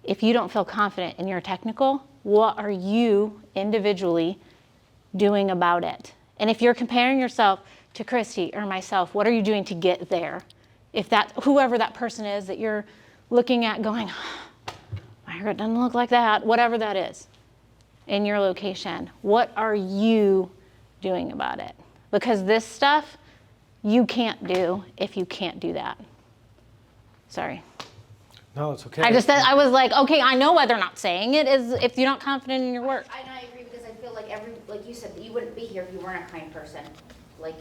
[SPEAKER 4] if you don't feel confident in your technical, what are you individually doing about it? And if you're comparing yourself to Christy or myself, what are you doing to get there? If that, whoever that person is that you're looking at going, my haircut doesn't look like that, whatever that is in your location, what are you doing about it? Because this stuff you can't do if you can't do that. Sorry.
[SPEAKER 1] No, it's okay.
[SPEAKER 4] I was like, okay, I know why they're not saying it, is if you're not confident in your work.
[SPEAKER 6] I agree, because I feel like like you said, that you wouldn't be here if you weren't a kind person. Like,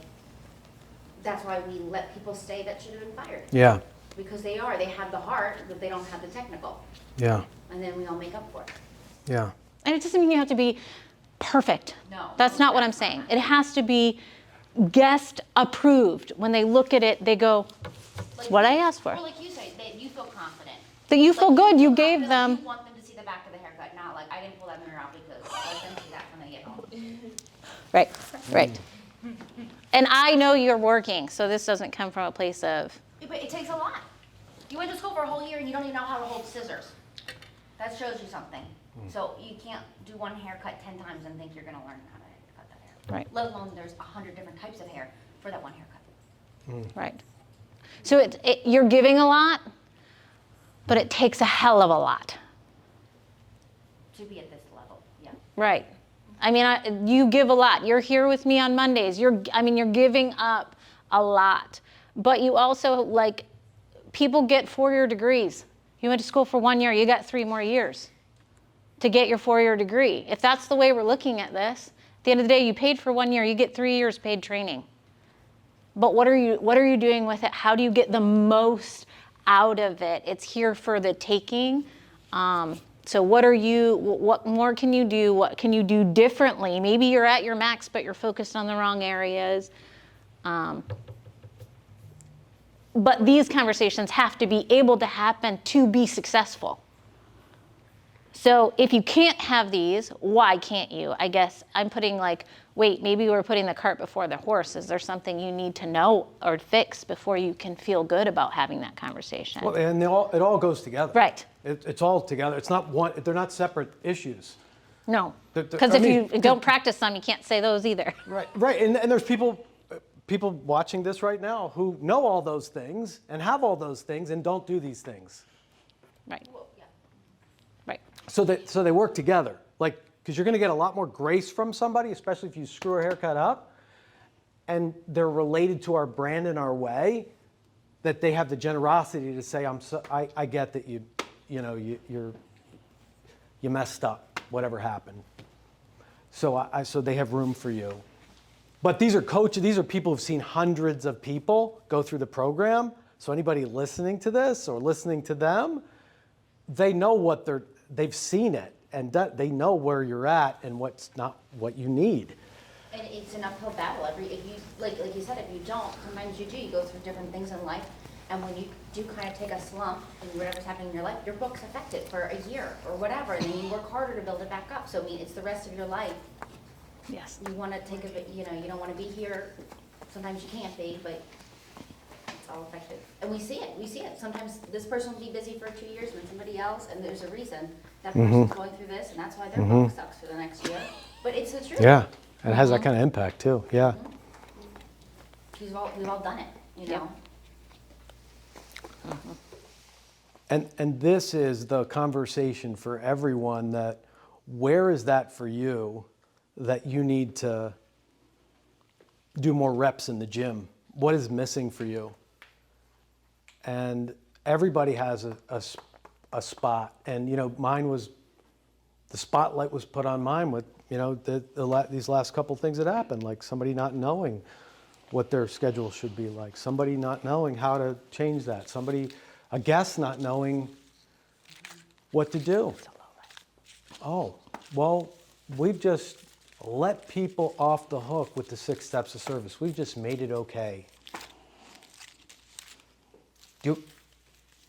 [SPEAKER 6] that's why we let people stay that should have been fired.
[SPEAKER 1] Yeah,
[SPEAKER 6] Because they have the heart, but they don't have the technical.
[SPEAKER 1] yeah,
[SPEAKER 6] And then we all make up for it.
[SPEAKER 1] yeah.
[SPEAKER 4] And it doesn't mean you have to be perfect.
[SPEAKER 6] No.
[SPEAKER 4] That's not what I'm saying. It has to be guest approved. When they look at it, they go,
[SPEAKER 6] Like,
[SPEAKER 4] what I asked for.
[SPEAKER 6] Or like you say, that you feel confident.
[SPEAKER 4] That you feel good, you
[SPEAKER 6] feel
[SPEAKER 4] gave
[SPEAKER 6] confident,
[SPEAKER 4] them.
[SPEAKER 6] You want them to see the back of the haircut, not like, I didn't pull that mirror out because let them see that when they get home.
[SPEAKER 4] Right, right. And I know you're working, so this doesn't come from a place of,
[SPEAKER 6] But it takes a lot. You went to school for a whole year and you don't even know how to hold scissors. That shows you something. So you can't do one haircut 10 times and think you're gonna learn how to cut that hair.
[SPEAKER 4] Right.
[SPEAKER 6] Let alone there's 100 different types of hair for that one haircut.
[SPEAKER 4] right. So you're giving a lot, but it takes a hell of a lot.
[SPEAKER 6] To be at this level, yeah.
[SPEAKER 4] Right. I mean, you give a lot. You're here with me on Mondays. You're giving up a lot. But you also, like, people get 4-year degrees. You went to school for 1 year, you got 3 more years to get your 4-year degree. If that's the way we're looking at this, at the end of the day, you paid for 1 year, you get 3 years paid training. But what are you doing with it? How do you get the most out of it? It's here for the taking. So what more can you do? What can you do differently? Maybe you're at your max, but you're focused on the wrong areas. But these conversations have to be able to happen to be successful. So if you can't have these, why can't you? I guess I'm putting like, wait, maybe we're putting the cart before the horse. Is there something you need to know or fix before you can feel good about having that conversation?
[SPEAKER 1] Well, and it all goes together.
[SPEAKER 4] Right.
[SPEAKER 1] It's all together. It's not one. They're not separate issues.
[SPEAKER 4] No,
[SPEAKER 1] I
[SPEAKER 4] because if
[SPEAKER 1] mean,
[SPEAKER 4] you don't practice them, you can't say those either.
[SPEAKER 1] Right. Right. And there's people watching this right now who know all those things and have all those things and don't do these things.
[SPEAKER 4] Right,
[SPEAKER 6] Well, yeah.
[SPEAKER 4] right,
[SPEAKER 1] So they work together. Like, because you're going to get a lot more grace from somebody, especially if you screw a haircut up, and they're related to our brand and our way, that they have the generosity to say, I get that you messed up, whatever happened. So so they have room for you. But these are coaches, these are people who've seen hundreds of people go through the program. So anybody listening to this or listening to them, they know they've seen it, and they know where you're at and what's not what you need.
[SPEAKER 6] And it's an uphill battle. If you like you said, if you don't, sometimes you do. You go through different things in life, and when you do kind of take a slump and whatever's happening in your life, your book's affected for a year or whatever, and then you work harder to build it back up. So I mean, it's the rest of your life
[SPEAKER 4] Yes.
[SPEAKER 6] You want to take a bit, you don't want to be here. Sometimes you can't be, but it's all effective. And we see it. Sometimes this person will be busy for 2 years and then somebody else, and there's a reason that person's going through this, and that's why their book sucks for the next year. But it's the truth.
[SPEAKER 1] Yeah, and it has that kind of impact too, yeah.
[SPEAKER 6] We've all done it,
[SPEAKER 4] Yep.
[SPEAKER 1] And this is the conversation for everyone, that where is that for you that you need to do more reps in the gym? What is missing for you? And everybody has a spot. And, mine was, the spotlight was put on mine with, these last couple things that happened, like somebody not knowing what their schedule should be like, somebody not knowing how to change that, a guest not knowing what to do. Oh, well, we've just let people off the hook with the 6 steps of service. We've just made it okay. Do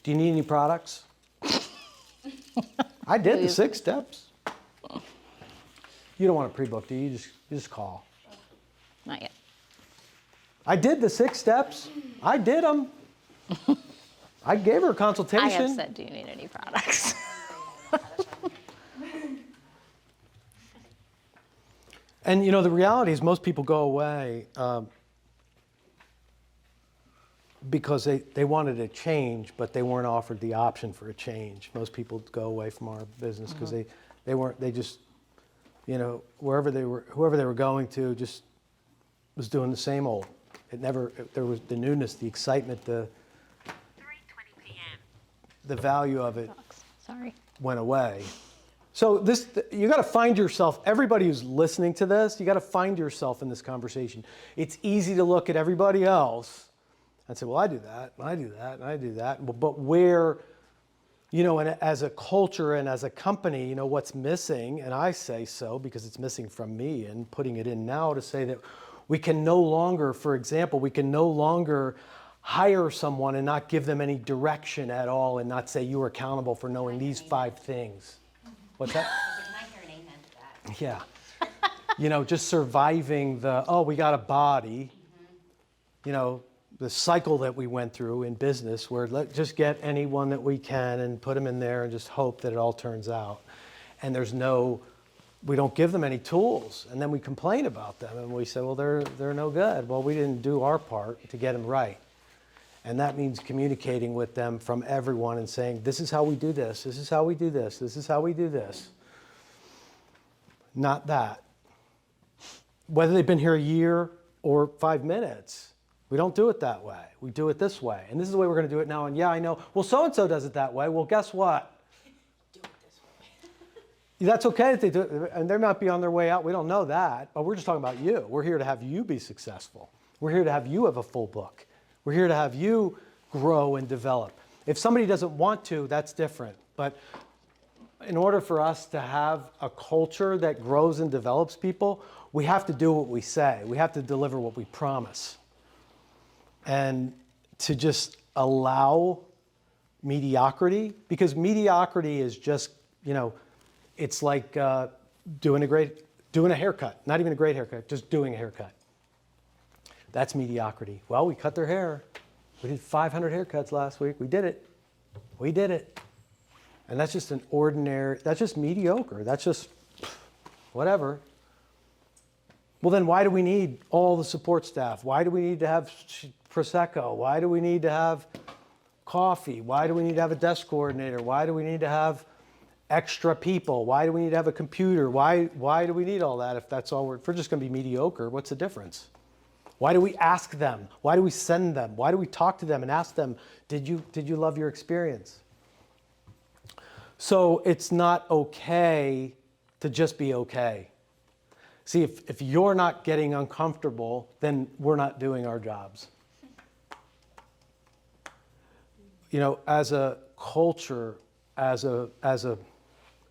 [SPEAKER 1] you need any products? I did the 6 steps. You don't want to pre-book, do you? You just call.
[SPEAKER 4] Not yet.
[SPEAKER 1] I did the 6 steps. I did them. I gave her a consultation.
[SPEAKER 4] I have said, do you need any products?
[SPEAKER 1] And the reality is most people go away because they wanted a change, but they weren't offered the option for a change. Most people go away from our business because they just, whoever they were going to just was doing the same old. There was the newness, the excitement, the
[SPEAKER 7] 3:20 p.m.
[SPEAKER 1] the value of it
[SPEAKER 4] Sorry.
[SPEAKER 1] went away. So you got to find yourself, everybody who's listening to this, you got to find yourself in this conversation. It's easy to look at everybody else and say, well, I do that, and I do that, and I do that. But where, and as a culture and as a company, what's missing, and I say so because it's missing from me, and putting it in now to say that we can no longer, for example, hire someone and not give them any direction at all and not say you are accountable for knowing these 5 things. What's that?
[SPEAKER 6] Can I hear an amen to that?
[SPEAKER 1] Yeah. Just surviving we got a body, the cycle that we went through in business where let's just get anyone that we can and put them in there and just hope that it all turns out. And we don't give them any tools. And then we complain about them and we say, well, they're no good. Well, we didn't do our part to get them right. And that means communicating with them from everyone and saying, this is how we do this, this is how we do this, this is how we do this. Not that. Whether they've been here a year or 5 minutes, we don't do it that way. We do it this way. And this is the way we're going to do it now. And yeah, I know, well, so-and-so does it that way. Well, guess what?
[SPEAKER 2] Do it this way.
[SPEAKER 1] That's okay that they do it, and they might be on their way out. We don't know that, but we're just talking about you. We're here to have you be successful. We're here to have you have a full book. We're here to have you grow and develop. If somebody doesn't want to, that's different. But in order for us to have a culture that grows and develops people, we have to do what we say. We have to deliver what we promise. And to just allow mediocrity, because mediocrity is just, it's like doing a haircut, not even a great haircut, just doing a haircut. That's mediocrity. Well, we cut their hair. We did 500 haircuts last week. We did it. We did it. And that's just that's just mediocre. That's just whatever. Well, then why do we need all the support staff? Why do we need to have Prosecco? Why do we need to have coffee? Why do we need to have a desk coordinator? Why do we need to have extra people? Why do we need to have a computer? Why do we need all that if we're just going to be mediocre? What's the difference? Why do we ask them? Why do we send them? Why do we talk to them and ask them, did you love your experience? So it's not okay to just be okay. See, if you're not getting uncomfortable, then we're not doing our jobs. As a culture, as a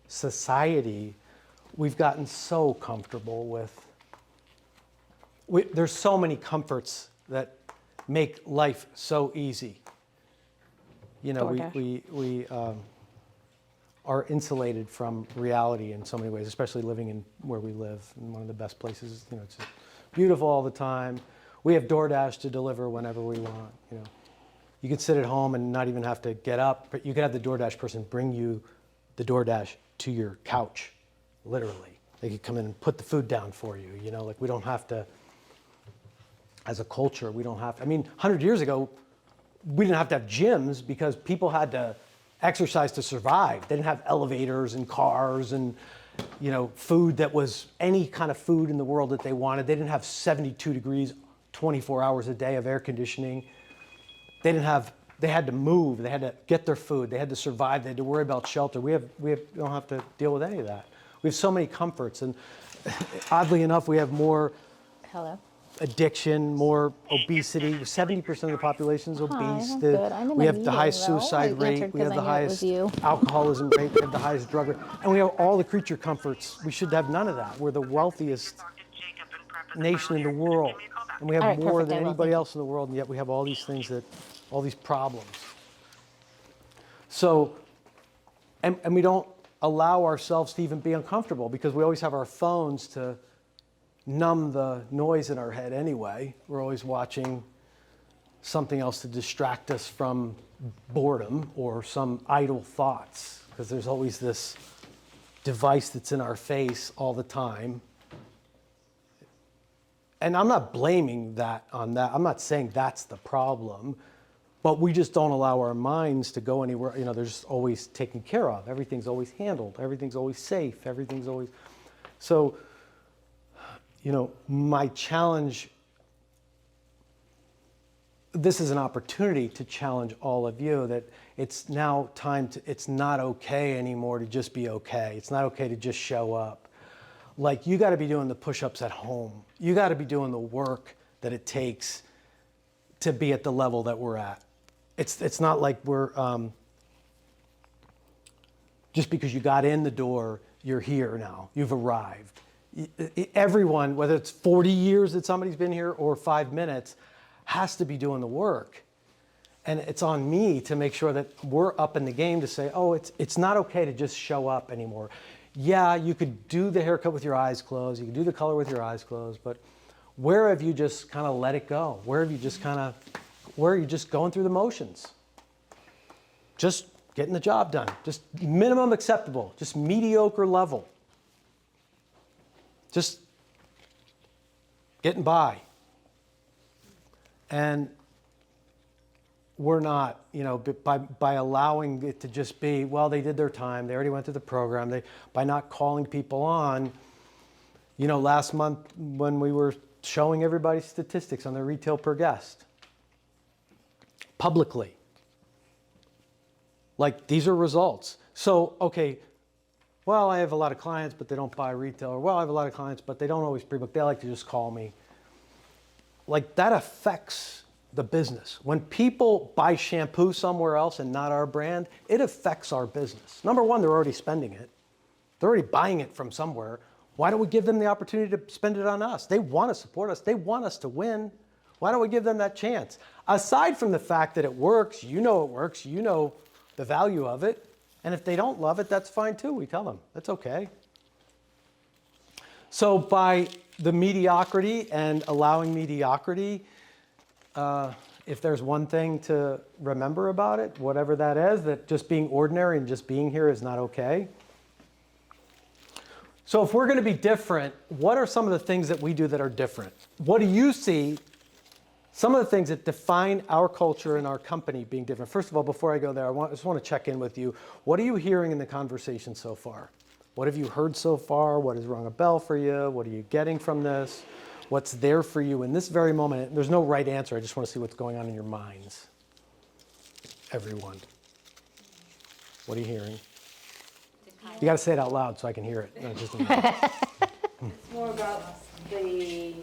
[SPEAKER 1] society, we've gotten so comfortable with there's so many comforts that make life so easy. are insulated from reality in so many ways, especially living in where we live, in one of the best places. You know, it's beautiful all the time. We have DoorDash to deliver whenever we want. You know, you could sit at home and not even have to get up, but you could have the DoorDash person bring you the DoorDash to your couch, literally. They could come in and put the food down for you. You know, like we don't have to. As a culture, we don't have to. I mean, 100 years ago, we didn't have to have gyms because people had to exercise to survive. They didn't have elevators and cars and, you know, food that was any kind of food in the world that they wanted. They didn't have 72 degrees, 24 hours a day of air conditioning. They had to move. They had to get their food. They had to survive. They had to worry about shelter. We don't have to deal with any of that. We have so many comforts. And oddly enough, we have more
[SPEAKER 4] Hello.
[SPEAKER 1] addiction, more obesity. 70% of the population is obese.
[SPEAKER 4] I'm good. I'm in
[SPEAKER 1] We
[SPEAKER 4] a
[SPEAKER 1] have the highest
[SPEAKER 4] meeting, though.
[SPEAKER 1] suicide
[SPEAKER 4] I
[SPEAKER 1] rate.
[SPEAKER 4] answered
[SPEAKER 1] We have
[SPEAKER 4] 'cause
[SPEAKER 1] the
[SPEAKER 4] I knew it was
[SPEAKER 1] highest
[SPEAKER 4] you.
[SPEAKER 1] alcoholism rate. We have the highest drug rate. And we have all the creature comforts. We should have none of that. We're the wealthiest nation in the world. And we have
[SPEAKER 4] All right,
[SPEAKER 1] more
[SPEAKER 4] perfect.
[SPEAKER 1] than
[SPEAKER 4] I will.
[SPEAKER 1] anybody
[SPEAKER 4] Thank you.
[SPEAKER 1] else in the world, and yet we have all these things all these problems. So, and we don't allow ourselves to even be uncomfortable because we always have our phones to numb the noise in our head anyway. We're always watching something else to distract us from boredom or some idle thoughts, because there's always this device that's in our face all the time. And I'm not blaming that on that. I'm not saying that's the problem, but we just don't allow our minds to go anywhere. You know, they're just always taken care of. Everything's always handled. Everything's always safe. Everything's always... So, you know, my challenge, this is an opportunity to challenge all of you that it's now time to, it's not okay anymore to just be okay. It's not okay to just show up. Like, you got to be doing the push-ups at home. You got to be doing the work that it takes to be at the level that we're at. It's not like we're, just because you got in the door, you're here now. You've arrived. Everyone, whether it's 40 years that somebody's been here or 5 minutes, has to be doing the work. And it's on me to make sure that we're up in the game to say, oh, it's not okay to just show up anymore. Yeah, you could do the haircut with your eyes closed. You can do the color with your eyes closed. But where have you just kind of let it go? Where are you just going through the motions? Just getting the job done. Just minimum acceptable. Just mediocre level. Just getting by. And we're not, you know, by allowing it to just be, well, they did their time, they already went through the program, by not calling people on, you know, last month when we were showing everybody statistics on their retail per guest, publicly, like, these are results. So, okay, well, I have a lot of clients, but they don't buy retail, or well, I have a lot of clients, but they don't always pre-book, they like to just call me. Like, that affects the business. When people buy shampoo somewhere else and not our brand, it affects our business. Number one, they're already spending it. They're already buying it from somewhere. Why don't we give them the opportunity to spend it on us? They want to support us. They want us to win. Why don't we give them that chance? Aside from the fact that it works, you know the value of it. And if they don't love it, that's fine too. We tell them, that's okay. So by the mediocrity and allowing mediocrity, if there's one thing to remember about it, whatever that is, that just being ordinary and just being here is not okay. So if we're going to be different, what are some of the things that we do that are different? What do you see, some of the things that define our culture and our company being different? First of all, before I go there, I just want to check in with you. What are you hearing in the conversation so far? What have you heard so far? What has rung a bell for you? What are you getting from this? What's there for you in this very moment? There's no right answer. I just want to see what's going on in your minds. Everyone. What are you hearing? You got to say it out loud so I can hear it. No, just
[SPEAKER 8] It's more about the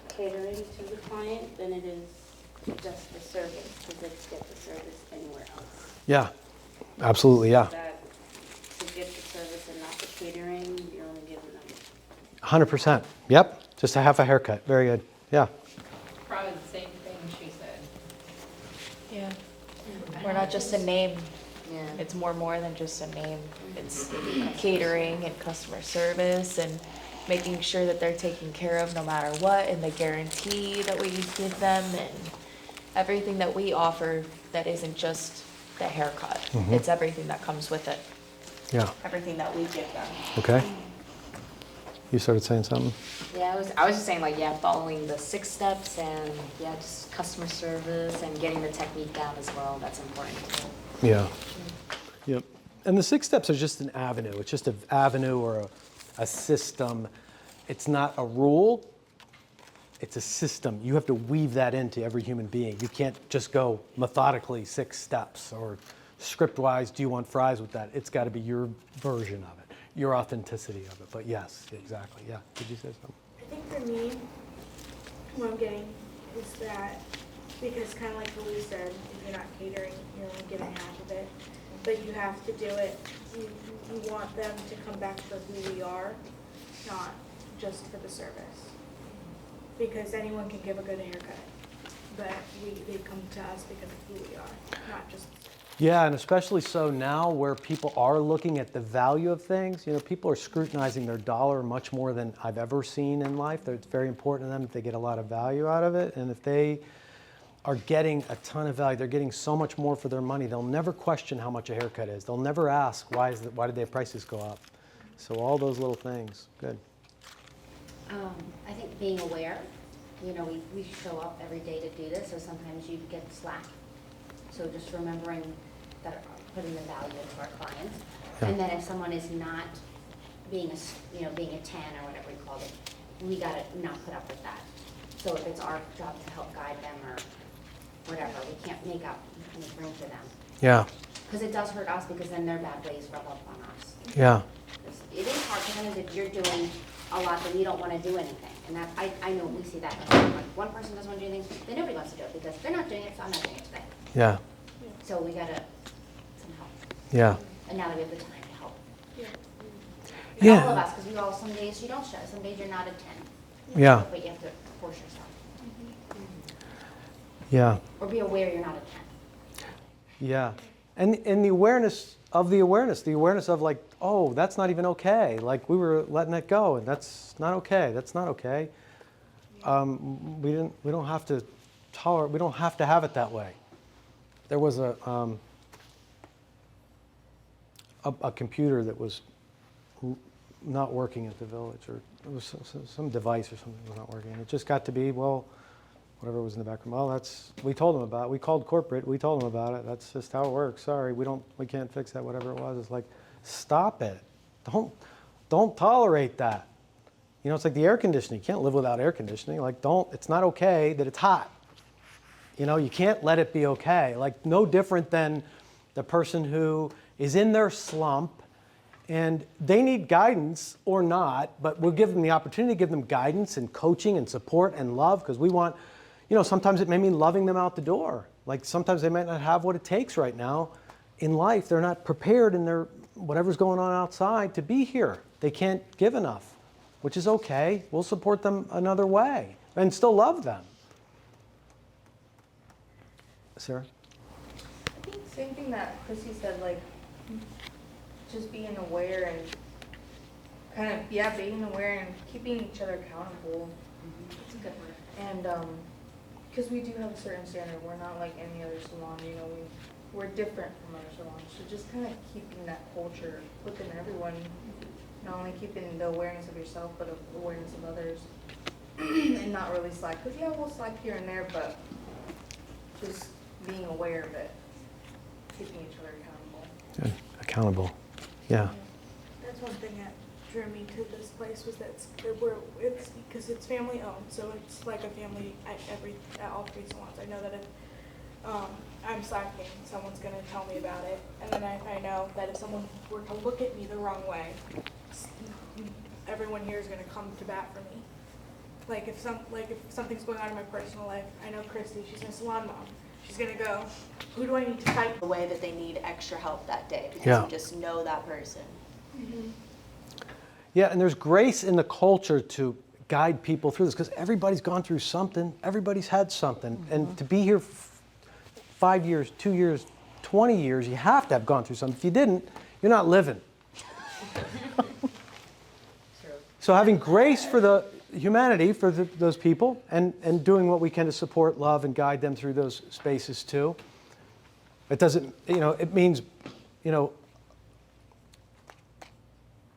[SPEAKER 8] catering to the client than it is just the service, because they can get the service anywhere else.
[SPEAKER 1] Yeah, absolutely, yeah.
[SPEAKER 8] That to get the service and not the catering, you're only giving them
[SPEAKER 1] 100%. Yep, just a half a haircut. Very good. Yeah.
[SPEAKER 3] Probably the same thing she said.
[SPEAKER 2] Yeah. We're not just a name.
[SPEAKER 6] Yeah.
[SPEAKER 2] It's more than just a name. It's catering and customer service and making sure that they're taken care of no matter what, and the guarantee that we give them, and everything that we offer that isn't just the haircut. It's everything that comes with it,
[SPEAKER 1] Yeah.
[SPEAKER 2] everything that we give them.
[SPEAKER 1] Okay. You started saying something?
[SPEAKER 9] Yeah, I was just saying, like, yeah, following the 6 steps and, yeah, just customer service and getting the technique down as well, that's important too.
[SPEAKER 1] Yeah. Yep. And the 6 steps are just an avenue. It's just an avenue or a system. It's not a rule. It's a system. You have to weave that into every human being. You can't just go methodically 6 steps or script-wise, do you want fries with that? It's got to be your version of it, your authenticity of it. But yes, exactly. Yeah. Did you say something?
[SPEAKER 10] I think for me, what I'm getting is that, because kind of like Louise said, if you're not catering, you're only getting half of it. But you have to do it, you want them to come back for who we are, not just for the service. Because anyone can give a good haircut, but they come to us because of who we are, not just.
[SPEAKER 1] Yeah, and especially so now where people are looking at the value of things. You know, people are scrutinizing their dollar much more than I've ever seen in life. It's very important to them that they get a lot of value out of it. And if they are getting a ton of value, they're getting so much more for their money, they'll never question how much a haircut is. They'll never ask, why did their prices go up? So all those little things, good.
[SPEAKER 6] I think being aware, you know, we show up every day to do this, so sometimes you get slack. So just remembering that, putting the value into our clients.
[SPEAKER 1] Yeah.
[SPEAKER 6] And then if someone is not being being a 10 or whatever we call it, we gotta not put up with that. So if it's our job to help guide them or whatever, we can't make up any room for them.
[SPEAKER 1] Yeah,
[SPEAKER 6] Because it does hurt us, because then their bad ways rub up on us.
[SPEAKER 1] yeah,
[SPEAKER 6] It is hard to them if you're doing a lot that we don't want to do anything. And that, I know we see that. Like one person doesn't want to do anything, then nobody wants to do it because they're not doing it, so I'm not doing it today.
[SPEAKER 1] yeah,
[SPEAKER 6] So we gotta, some help.
[SPEAKER 1] yeah.
[SPEAKER 6] And now that we have the time to help.
[SPEAKER 10] Yeah.
[SPEAKER 6] And all of
[SPEAKER 1] Yeah,
[SPEAKER 6] us, because we all, some days you don't show, some days you're not a 10.
[SPEAKER 1] yeah,
[SPEAKER 6] But you have to force yourself.
[SPEAKER 1] yeah,
[SPEAKER 6] Or be aware you're not a 10.
[SPEAKER 1] yeah. And the awareness of like, oh, that's not even okay. Like we were letting that go, and that's not okay. That's not okay. We don't have to tolerate. We don't have to have it that way. There was a computer that was not working at the village, or it was some device or something was not working. It just got to be, well, whatever was in the background. Well, we told them about it. We called corporate. We told them about it. That's just how it works. Sorry, we can't fix that. Whatever it was, it's like, stop it. Don't tolerate that. You know, it's like the air conditioning. You can't live without air conditioning. Like, it's not okay that it's hot. You know, you can't let it be okay. Like, no different than the person who is in their slump and they need guidance or not, but we'll give them the opportunity to give them guidance and coaching and support and love, because we want, you know, sometimes it may mean loving them out the door. Like sometimes they might not have what it takes right now in life. They're not prepared in their whatever's going on outside to be here. They can't give enough, which is okay. We'll support them another way and still love them. Sarah?
[SPEAKER 11] I think same thing that Chrissy said, like, just being aware and kind of, being aware and keeping each other accountable.
[SPEAKER 6] That's a good word.
[SPEAKER 11] And, because we do have a certain standard, we're not like any other salon, you know, we're different from other salons. So just kind of keeping that culture within everyone, not only keeping the awareness of yourself, but of awareness of others. And not really slack, because we'll slack here and there, but just being aware of it, keeping each other accountable.
[SPEAKER 1] Good. Accountable. Yeah.
[SPEAKER 10] That's one thing that drew me to this place, was that it's because it's family owned, so it's like a family at all 3 salons. I know that if I'm slacking, someone's going to tell me about it, and then I know that if someone were to look at me the wrong way, everyone here is going to come to bat for me. Like if something's going on in my personal life, I know Christy, she's my salon mom. She's gonna go, who do I need to fight?
[SPEAKER 2] The way that they need extra help that day, because
[SPEAKER 1] Yeah.
[SPEAKER 2] you just know that person.
[SPEAKER 1] Yeah, and there's grace in the culture to guide people through this, because everybody's gone through something. Everybody's had something. And to be here 5 years, 2 years, 20 years, you have to have gone through something. If you didn't, you're not living. So having grace for the humanity, for those people, and doing what we can to support, love, and guide them through those spaces too. It doesn't, it means,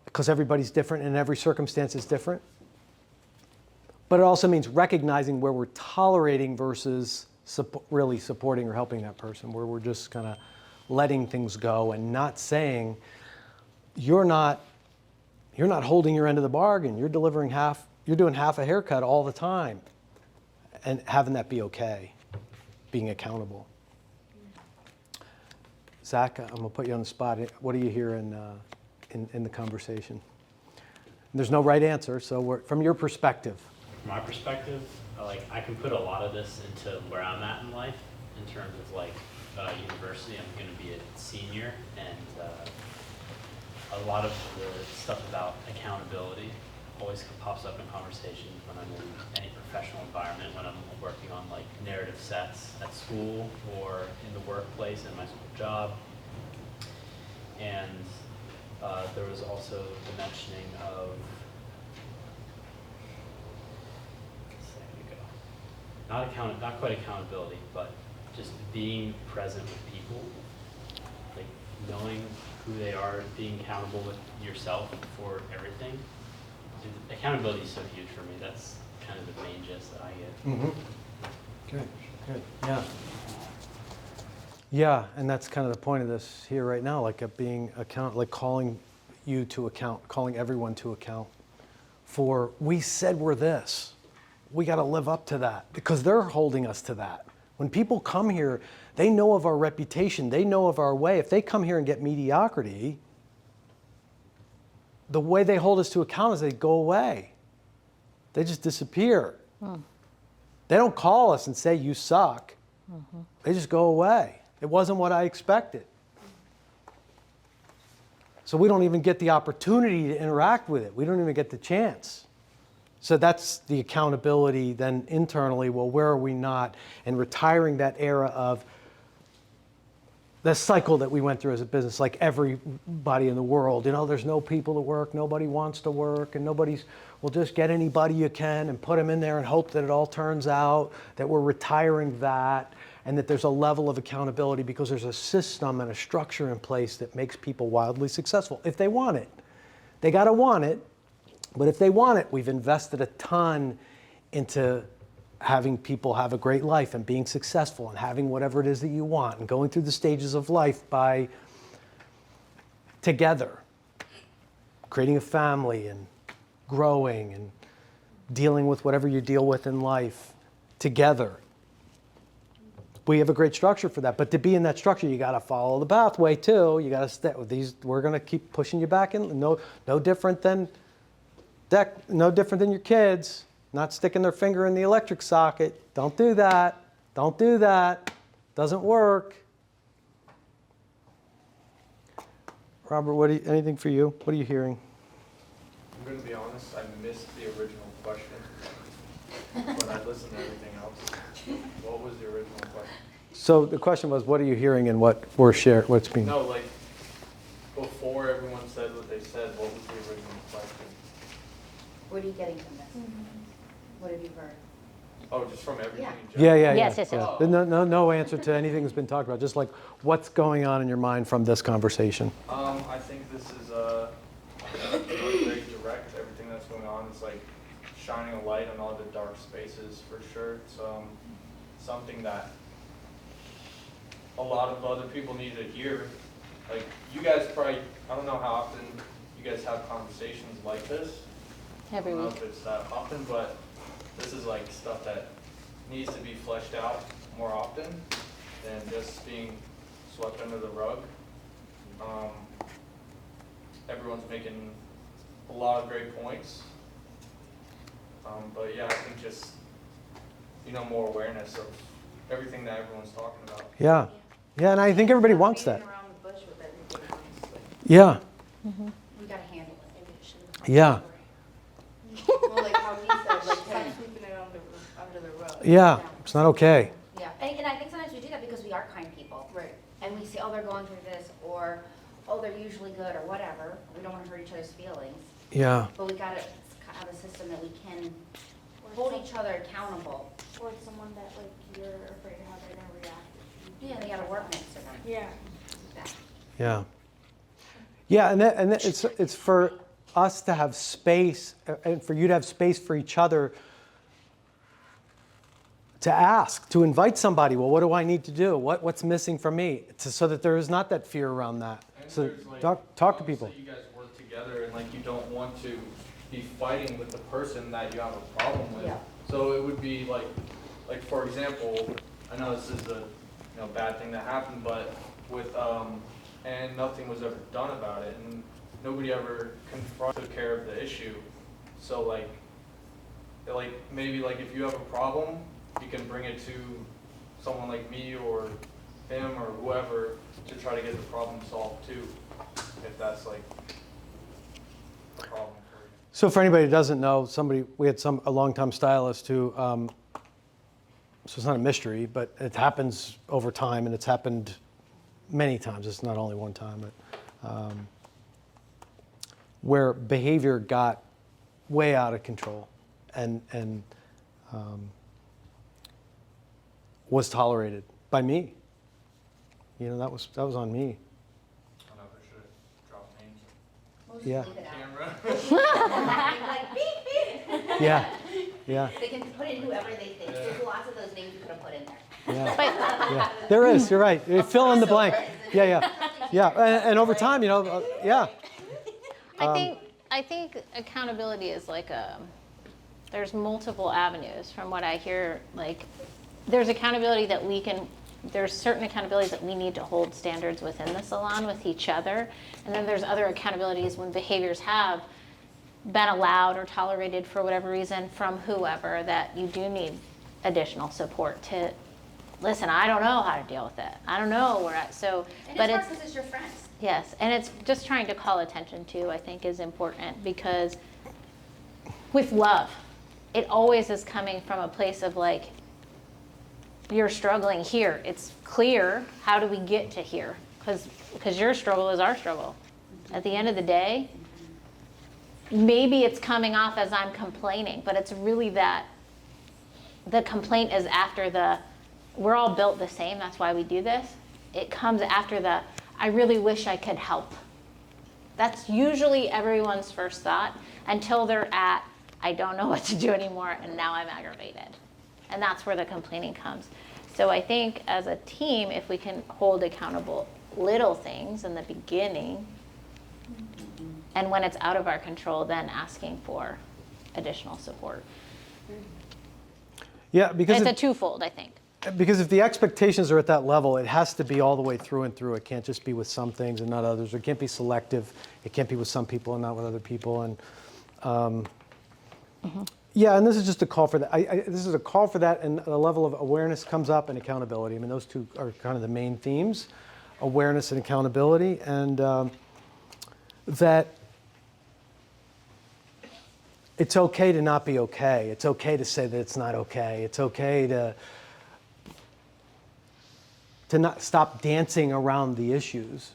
[SPEAKER 1] because everybody's different and every circumstance is different. But it also means recognizing where we're tolerating versus really supporting or helping that person, where we're just kind of letting things go and not saying, you're not holding your end of the bargain. You're doing half a haircut all the time, and having that be okay, being accountable. Zach, I'm gonna put you on the spot. What do you hear in the conversation? There's no right answer, so from your perspective.
[SPEAKER 5] From my perspective, I can put a lot of this into where I'm at in life in terms of university. I'm going to be a senior, and a lot of the stuff about accountability always pops up in conversations when I'm in any professional environment, when I'm working on narrative sets at school or in the workplace in my school job. And there was also the mentioning of not quite accountability, but just being present with people, knowing who they are, being accountable with yourself for everything. Accountability is so huge for me. That's kind of the main gist that I get.
[SPEAKER 1] Mm-hmm. Good, yeah. Yeah, and that's kind of the point of this here right now, being calling you to account, calling everyone to account for, we said we're this. We got to live up to that because they're holding us to that. When people come here, they know of our reputation. They know of our way. If they come here and get mediocrity, the way they hold us to account is they go away. They just disappear. They don't call us and say, you suck. They just go away. It wasn't what I expected. So we don't even get the opportunity to interact with it. We don't even get the chance. So that's the accountability then internally, well, where are we not? And retiring that era of the cycle that we went through as a business, like everybody in the world. There's no people to work, nobody wants to work, and well, just get anybody you can and put them in there and hope that it all turns out, that we're retiring that, and that there's a level of accountability because there's a system and a structure in place that makes people wildly successful, if they want it. They gotta want it. But if they want it, we've invested a ton into having people have a great life and being successful and having whatever it is that you want and going through the stages of life by together, creating a family and growing and dealing with whatever you deal with in life together. We have a great structure for that, but to be in that structure, you got to follow the pathway too. You got to stay with these. We're going to keep pushing you back in. No different than your kids not sticking their finger in the electric socket. Don't do that. Don't do that. Doesn't work. Robert, anything for you? What are you hearing?
[SPEAKER 12] I'm going to be honest, I missed the original question, but I listened to everything else. What was the original question?
[SPEAKER 1] So the question was, what are you hearing and what's being...
[SPEAKER 12] No, before everyone said what they said, what was the original question?
[SPEAKER 6] What are you getting from this? What have you heard?
[SPEAKER 12] Oh, just from everything in
[SPEAKER 1] Yeah.
[SPEAKER 12] general?
[SPEAKER 4] Yes.
[SPEAKER 12] Oh.
[SPEAKER 1] No answer to anything that's been talked about. Just what's going on in your mind from this conversation?
[SPEAKER 12] I think this is very direct. Everything that's going on is shining a light on all the dark spaces for sure. It's something that a lot of other people need to hear. You guys probably, I don't know how often you guys have conversations like this.
[SPEAKER 4] Every
[SPEAKER 12] I don't know
[SPEAKER 4] week.
[SPEAKER 12] if it's that often, but this is stuff that needs to be fleshed out more often than just being swept under the rug. Everyone's making a lot of great points. But yeah, I think just, more awareness of everything that everyone's talking about.
[SPEAKER 1] Yeah, and I think everybody wants that.
[SPEAKER 11] Beating around the bush with everything, honestly.
[SPEAKER 1] Yeah,
[SPEAKER 6] We gotta handle it.
[SPEAKER 1] yeah,
[SPEAKER 11] Well, how he said, stop sweeping it under the rug.
[SPEAKER 1] yeah. It's not okay.
[SPEAKER 6] Yeah, and I think sometimes we do that because we are kind people.
[SPEAKER 11] Right.
[SPEAKER 6] And we say, they're going through this, or, oh, they're usually good, or whatever. We don't wanna hurt each other's feelings,
[SPEAKER 1] Yeah.
[SPEAKER 6] but we gotta have a system that we can hold each other accountable.
[SPEAKER 10] Or it's someone that like you're afraid of how they're gonna react.
[SPEAKER 6] Yeah, they gotta work next to them.
[SPEAKER 10] Yeah.
[SPEAKER 1] Yeah. Yeah, and it's for us to have space, and for you to have space for each other to ask, to invite somebody, well, what do I need to do? What's missing from me? So that there is not that fear around that.
[SPEAKER 12] And
[SPEAKER 1] So
[SPEAKER 12] there's, like,
[SPEAKER 1] talk to people.
[SPEAKER 12] obviously you guys work together and like you don't want to be fighting with the person that you have a problem with.
[SPEAKER 6] Yeah.
[SPEAKER 12] So it would be like for example, I know this is a bad thing that happened, but with and nothing was ever done about it, and nobody ever took care of the issue. So like maybe like if you have a problem, you can bring it to someone like me or him or whoever to try to get the problem solved too, if that's like a problem for you.
[SPEAKER 1] So for anybody who doesn't know, we had a longtime stylist who, so it's not a mystery, but it happens over time, and it's happened many times. It's not only one time, but where behavior got way out of control and was tolerated by me. That was on me.
[SPEAKER 12] I don't know if I should drop names.
[SPEAKER 6] We'll just
[SPEAKER 1] Yeah.
[SPEAKER 6] leave it out. Like, beep, beep.
[SPEAKER 1] Yeah.
[SPEAKER 6] They can put in whoever they think. There's lots of those names you could have put in there.
[SPEAKER 1] Yeah. Yeah. There is. You're right. Fill in the blank. Yeah. And over time, yeah.
[SPEAKER 4] I think accountability is like there's multiple avenues from what I hear. Like, there's accountability there's certain accountabilities that we need to hold standards within the salon with each other. And then there's other accountabilities when behaviors have been allowed or tolerated for whatever reason from whoever, that you do need additional support to, listen, I don't know how to deal with it. I don't know where
[SPEAKER 6] And
[SPEAKER 4] but
[SPEAKER 6] it's hard because it's your friends.
[SPEAKER 4] yes, and it's just trying to call attention to, I think, is important, because with love, it always is coming from a place of like, you're struggling here. It's clear, how do we get to here? Because your struggle is our struggle. At the end of the day, maybe it's coming off as I'm complaining, but it's really that the complaint is after we're all built the same, that's why we do this. It comes after I really wish I could help. That's usually everyone's first thought until they're at, I don't know what to do anymore, and now I'm aggravated. And that's where the complaining comes. So I think as a team, if we can hold accountable little things in the beginning, and when it's out of our control, then asking for additional support.
[SPEAKER 1] Yeah, because
[SPEAKER 4] It's a twofold, I think.
[SPEAKER 1] Because if the expectations are at that level, it has to be all the way through and through. It can't just be with some things and not others. It can't be selective. It can't be with some people and not with other people. And yeah, and this is just a call for that. This is a call for that, and a level of awareness comes up, and accountability. I mean, those two are kind of the main themes: awareness and accountability, and that it's okay to not be okay. It's okay to say that it's not okay. It's okay to not stop dancing around the issues,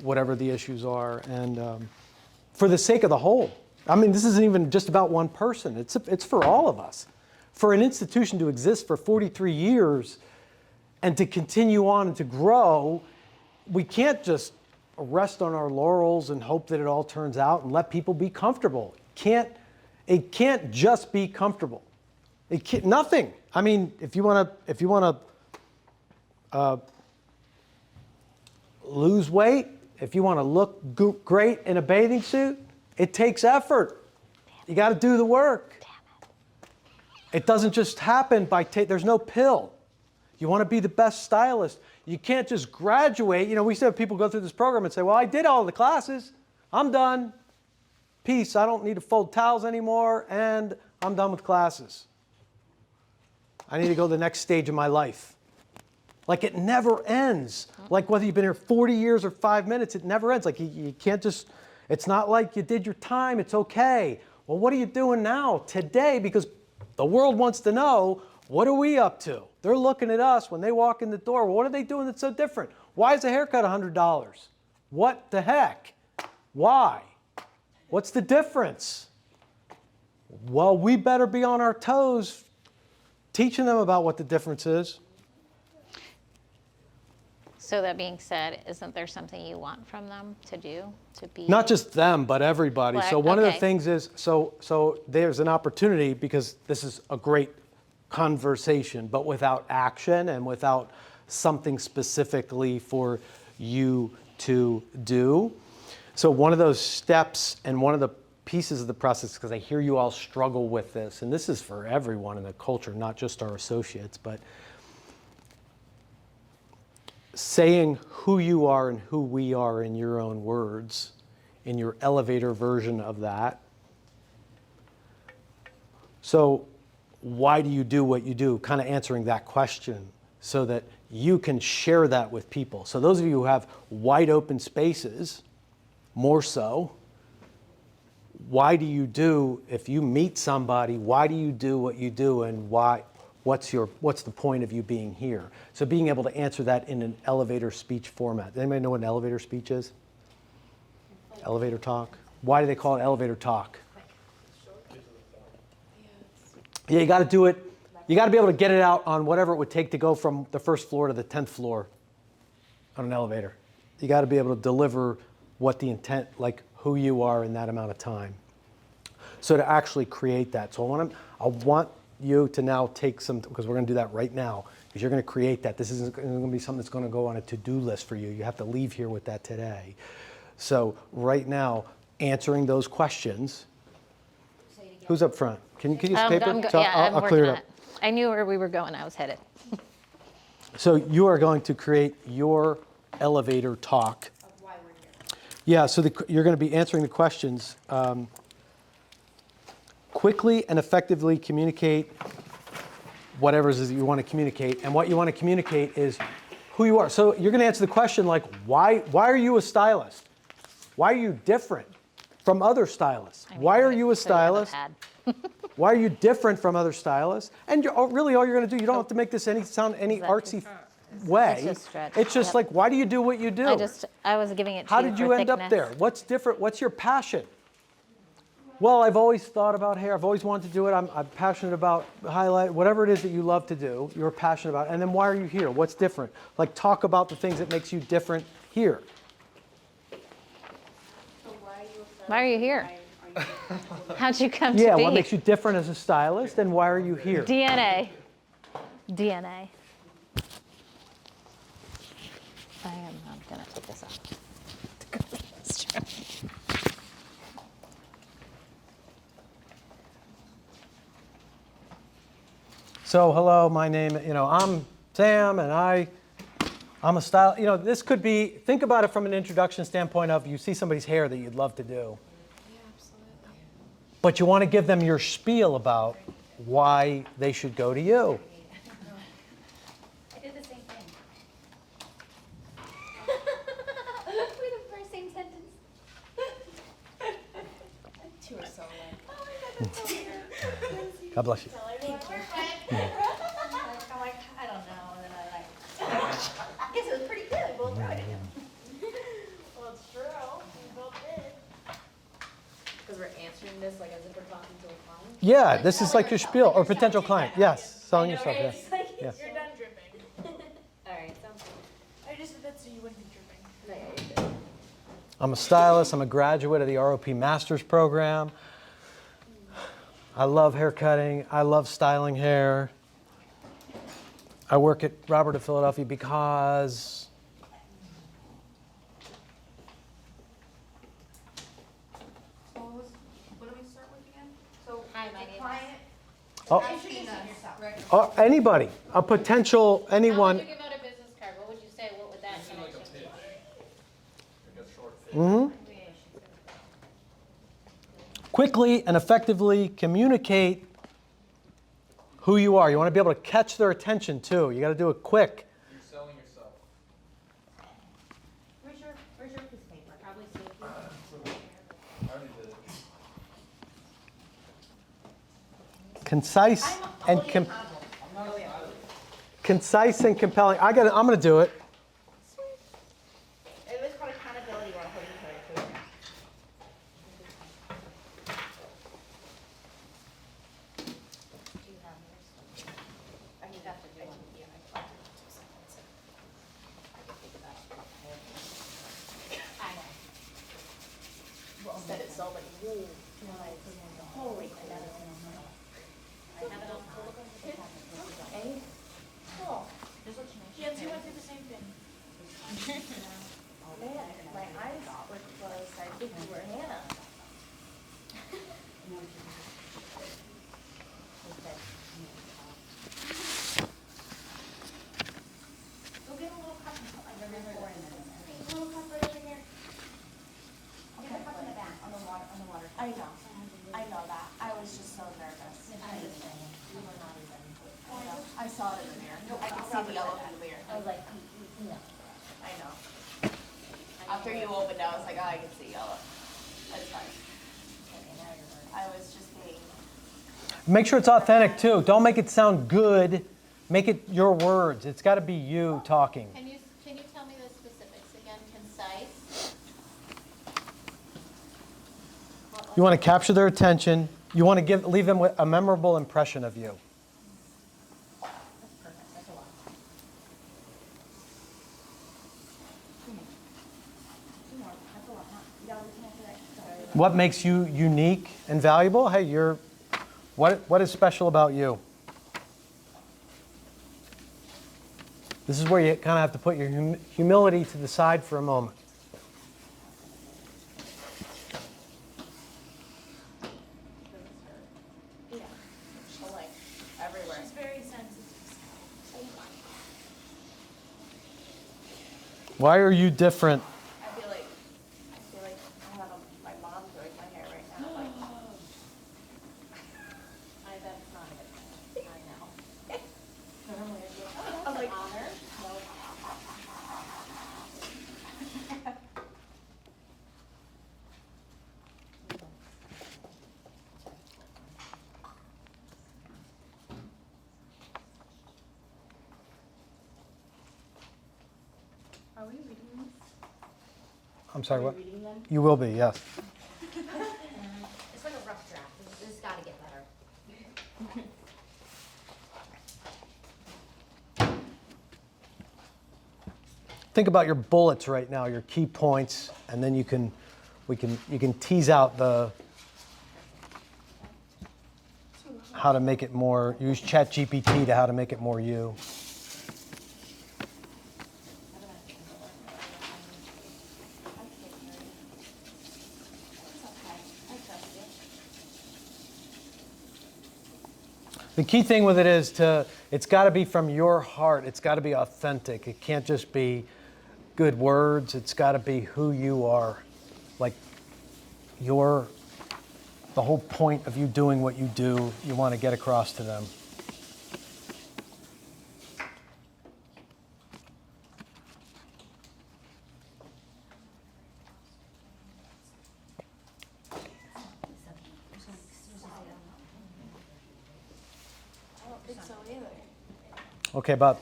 [SPEAKER 1] whatever the issues are, and for the sake of the whole. I mean, this isn't even just about one person. It's for all of us. For an institution to exist for 43 years and to continue on and to grow, we can't just rest on our laurels and hope that it all turns out and let people be comfortable. It can't just be comfortable. Nothing. I mean, if you want to lose weight, if you want to look great in a bathing suit, it takes effort. You got to do the work. It doesn't just happen there's no pill. You want to be the best stylist. You can't just graduate. We used to have people go through this program and say, well, I did all the classes. I'm done. Peace. I don't need to fold towels anymore, and I'm done with classes. I need to go to the next stage of my life. Like, it never ends. Like, whether you've been here 40 years or 5 minutes, it never ends. Like, you can't just, it's not like you did your time, it's okay. Well, what are you doing now, today? Because the world wants to know, what are we up to? They're looking at us when they walk in the door. Well, what are they doing that's so different? Why is a haircut $100? What the heck? Why? What's the difference? Well, we better be on our toes teaching them about what the difference is.
[SPEAKER 4] So that being said, isn't there something you want from them to do, to be?
[SPEAKER 1] Not just them, but everybody.
[SPEAKER 4] Well,
[SPEAKER 1] So one of the
[SPEAKER 4] okay.
[SPEAKER 1] things is, so there's an opportunity, because this is a great conversation, but without action and without something specifically for you to do. So one of those steps and one of the pieces of the process, because I hear you all struggle with this, and this is for everyone in the culture, not just our associates, but saying who you are and who we are in your own words, in your elevator version of that. So why do you do what you do? Kind of answering that question so that you can share that with people. So those of you who have wide open spaces, more so, why do you do, if you meet somebody, why do you do what you do, and why? What's the point of you being here? So being able to answer that in an elevator speech format. Does anybody know what an elevator speech is? Elevator talk? Why do they call it elevator talk? Yeah, you got to do it. You got to be able to get it out on whatever it would take to go from the first floor to the 10th floor on an elevator. You got to be able to deliver what the intent, like who you are in that amount of time. So to actually create that. So I want you to now take some, because we're going to do that right now, because you're going to create that. This isn't going to be something that's going to go on a to-do list for you. You have to leave here with that today. So right now, answering those questions. Who's up front? Can you use paper? So I'll
[SPEAKER 4] I'm
[SPEAKER 1] clear it
[SPEAKER 4] working
[SPEAKER 1] up.
[SPEAKER 4] on it. I knew where we were going. I was headed.
[SPEAKER 1] So you are going to create your elevator talk.
[SPEAKER 6] Of why we're here.
[SPEAKER 1] Yeah, so you're going to be answering the questions. Quickly and effectively communicate whatever it is that you want to communicate. And what you want to communicate is who you are. So you're going to answer the question like, why are you a stylist? Why are you different from other stylists? Why are you a stylist? Why are you different from other stylists? And really all you're going to do, you don't have to make this sound any artsy way.
[SPEAKER 4] It's just stretch.
[SPEAKER 1] It's just
[SPEAKER 4] Yep.
[SPEAKER 1] like, why do you do what you do?
[SPEAKER 4] I was giving it to
[SPEAKER 1] How
[SPEAKER 4] you
[SPEAKER 1] did
[SPEAKER 4] for
[SPEAKER 1] you end up
[SPEAKER 4] thickness.
[SPEAKER 1] there? What's different? What's your passion? Well, I've always thought about hair. I've always wanted to do it. I'm passionate about highlight, whatever it is that you love to do, you're passionate about. And then why are you here? What's different? Like talk about the things that makes you different here.
[SPEAKER 4] Why are you here? How'd you come to
[SPEAKER 1] Yeah,
[SPEAKER 4] be?
[SPEAKER 1] what makes you different as a stylist and why are you here?
[SPEAKER 4] DNA. DNA. I'm going to take this off.
[SPEAKER 1] So hello, my name, I'm Sam and I'm a style, this could be, think about it from an introduction standpoint of you see somebody's hair that you'd love to do.
[SPEAKER 2] Yeah, absolutely.
[SPEAKER 1] But you want to give them your spiel about why they should go to you.
[SPEAKER 6] I did the same thing. We the first same sentence.
[SPEAKER 2] Two are so alike.
[SPEAKER 6] Oh my God, that's so weird.
[SPEAKER 1] God bless you.
[SPEAKER 6] I'm like, I don't know, and then I guess it was pretty good. Well, no, I didn't.
[SPEAKER 10] Well, it's true, we both did.
[SPEAKER 9] Because we're answering this like as if we're talking to a client.
[SPEAKER 1] Yeah, this is like your spiel or potential client. Yes, selling yourself. Yeah.
[SPEAKER 10] It's like,
[SPEAKER 1] Yes.
[SPEAKER 10] you're done dripping.
[SPEAKER 9] All right, sounds good.
[SPEAKER 10] I just did that so you wouldn't be dripping.
[SPEAKER 9] No, yeah, you're good.
[SPEAKER 1] I'm a stylist. I'm a graduate of the ROP Master's Program. I love haircutting. I love styling hair. I work at Robert of Philadelphia because
[SPEAKER 6] So what do we start with again? So
[SPEAKER 2] Hi, my name is-
[SPEAKER 6] client.
[SPEAKER 1] oh,
[SPEAKER 6] Introduce yourself.
[SPEAKER 1] anybody, a potential anyone.
[SPEAKER 3] How would you give out a business card? What would you say? What would that connection be?
[SPEAKER 12] Like a short pitch.
[SPEAKER 1] Mhm. Quickly and effectively communicate who you are. You want to be able to catch their attention too. You got to do it quick.
[SPEAKER 12] You're selling yourself.
[SPEAKER 6] Where's your piece of paper? Probably safe.
[SPEAKER 12] I already did it.
[SPEAKER 1] Concise and concise and compelling. I'm going to do it.
[SPEAKER 2] yellow from the mirror.
[SPEAKER 6] I was like, no.
[SPEAKER 2] I know. After you opened, I was like, oh, I can see yellow. That's fine. I was just being.
[SPEAKER 1] Make sure it's authentic too. Don't make it sound good. Make it your words. It's got to be you talking.
[SPEAKER 4] Can you tell me the specifics again? Concise?
[SPEAKER 1] You want to capture their attention. You want to leave them with a memorable impression of you.
[SPEAKER 6] That's perfect, that's a lot. Two more, that's a lot, y'all listen after that.
[SPEAKER 1] What makes you unique and valuable? Hey, what is special about you? This is where you kind of have to put your humility to the side for a moment.
[SPEAKER 2] Yeah. She'll like everywhere. She's very sensitive.
[SPEAKER 1] Why are you different?
[SPEAKER 2] I feel like I have my mom doing my hair right now. Like,
[SPEAKER 4] That's not a good thing. I know.
[SPEAKER 2] normally I'd be like, oh, that's an honor. No.
[SPEAKER 8] Are we reading this?
[SPEAKER 1] I'm sorry,
[SPEAKER 8] Are
[SPEAKER 1] what?
[SPEAKER 8] we reading them?
[SPEAKER 1] You will be, yes.
[SPEAKER 6] It's like a rough draft, this has gotta get better.
[SPEAKER 1] Think about your bullets right now, your key points, and then you can tease out how to make it more, use ChatGPT to how to make it more you. The key thing with it is it's got to be from your heart. It's got to be authentic. It can't just be good words. It's got to be who you are. Like the whole point of you doing what you do, you want to get across to them.
[SPEAKER 2] I don't think so either.
[SPEAKER 1] Okay, about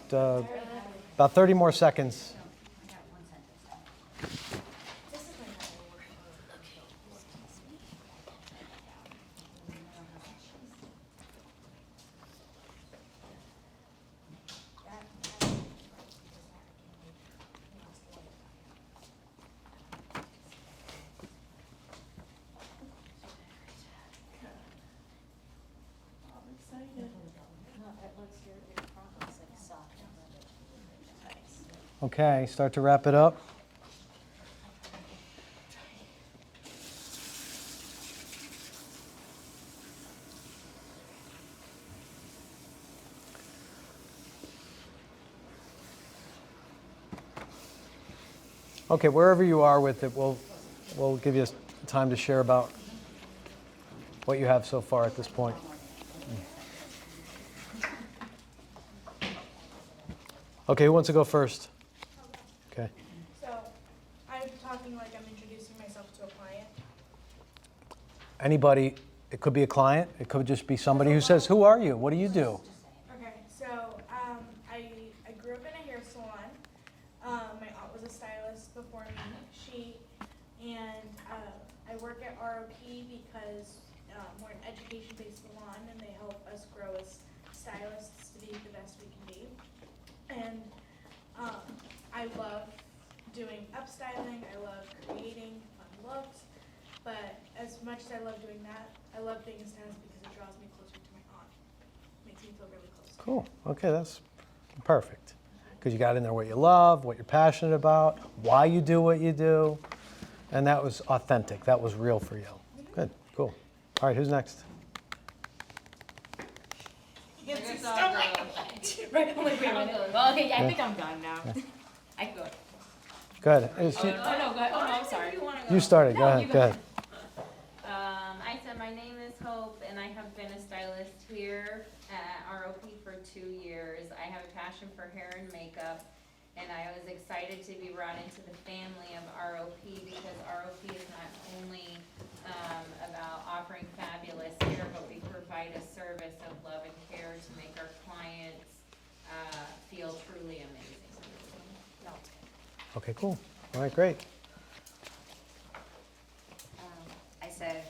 [SPEAKER 1] 30 more seconds. Okay, start to wrap it up. Okay, wherever you are with it, we'll give you time to share about what you have so far at this point. Okay, who wants to go first? Okay.
[SPEAKER 10] So, I'm talking like I'm introducing myself to a client.
[SPEAKER 1] Anybody, it could be a client, it could just be somebody who says, who are you? What do you do?
[SPEAKER 10] Okay, so I grew up in a hair salon. My aunt was a stylist before me. I work at ROP because we're an education-based salon, and they help us grow as stylists to be the best we can be. And I love doing upstyling. I love creating fun looks. But as much as I love doing that, I love being a stylist because it draws me closer to my aunt. Makes me feel really close.
[SPEAKER 1] Cool. Okay, that's perfect. Because you got in there what you love, what you're passionate about, why you do what you do. And that was authentic. That was real for you. Good. Cool. All right, who's next?
[SPEAKER 6] Right, I'm like, wait a minute. Well, okay, yeah, I think I'm done now. I can go.
[SPEAKER 1] Good.
[SPEAKER 3] Oh, no, go ahead. Oh, no, I'm sorry.
[SPEAKER 1] You started. Go ahead. Go ahead.
[SPEAKER 3] I said my name is Hope, and I have been a stylist stylist here at ROP for 2 years. I have a passion for hair and makeup, and I was excited to be brought into the family of ROP because ROP is not only about offering fabulous hair, but we provide a service of love and care to make our clients feel truly amazing. No.
[SPEAKER 1] Okay, cool. All right, great.
[SPEAKER 13] I said,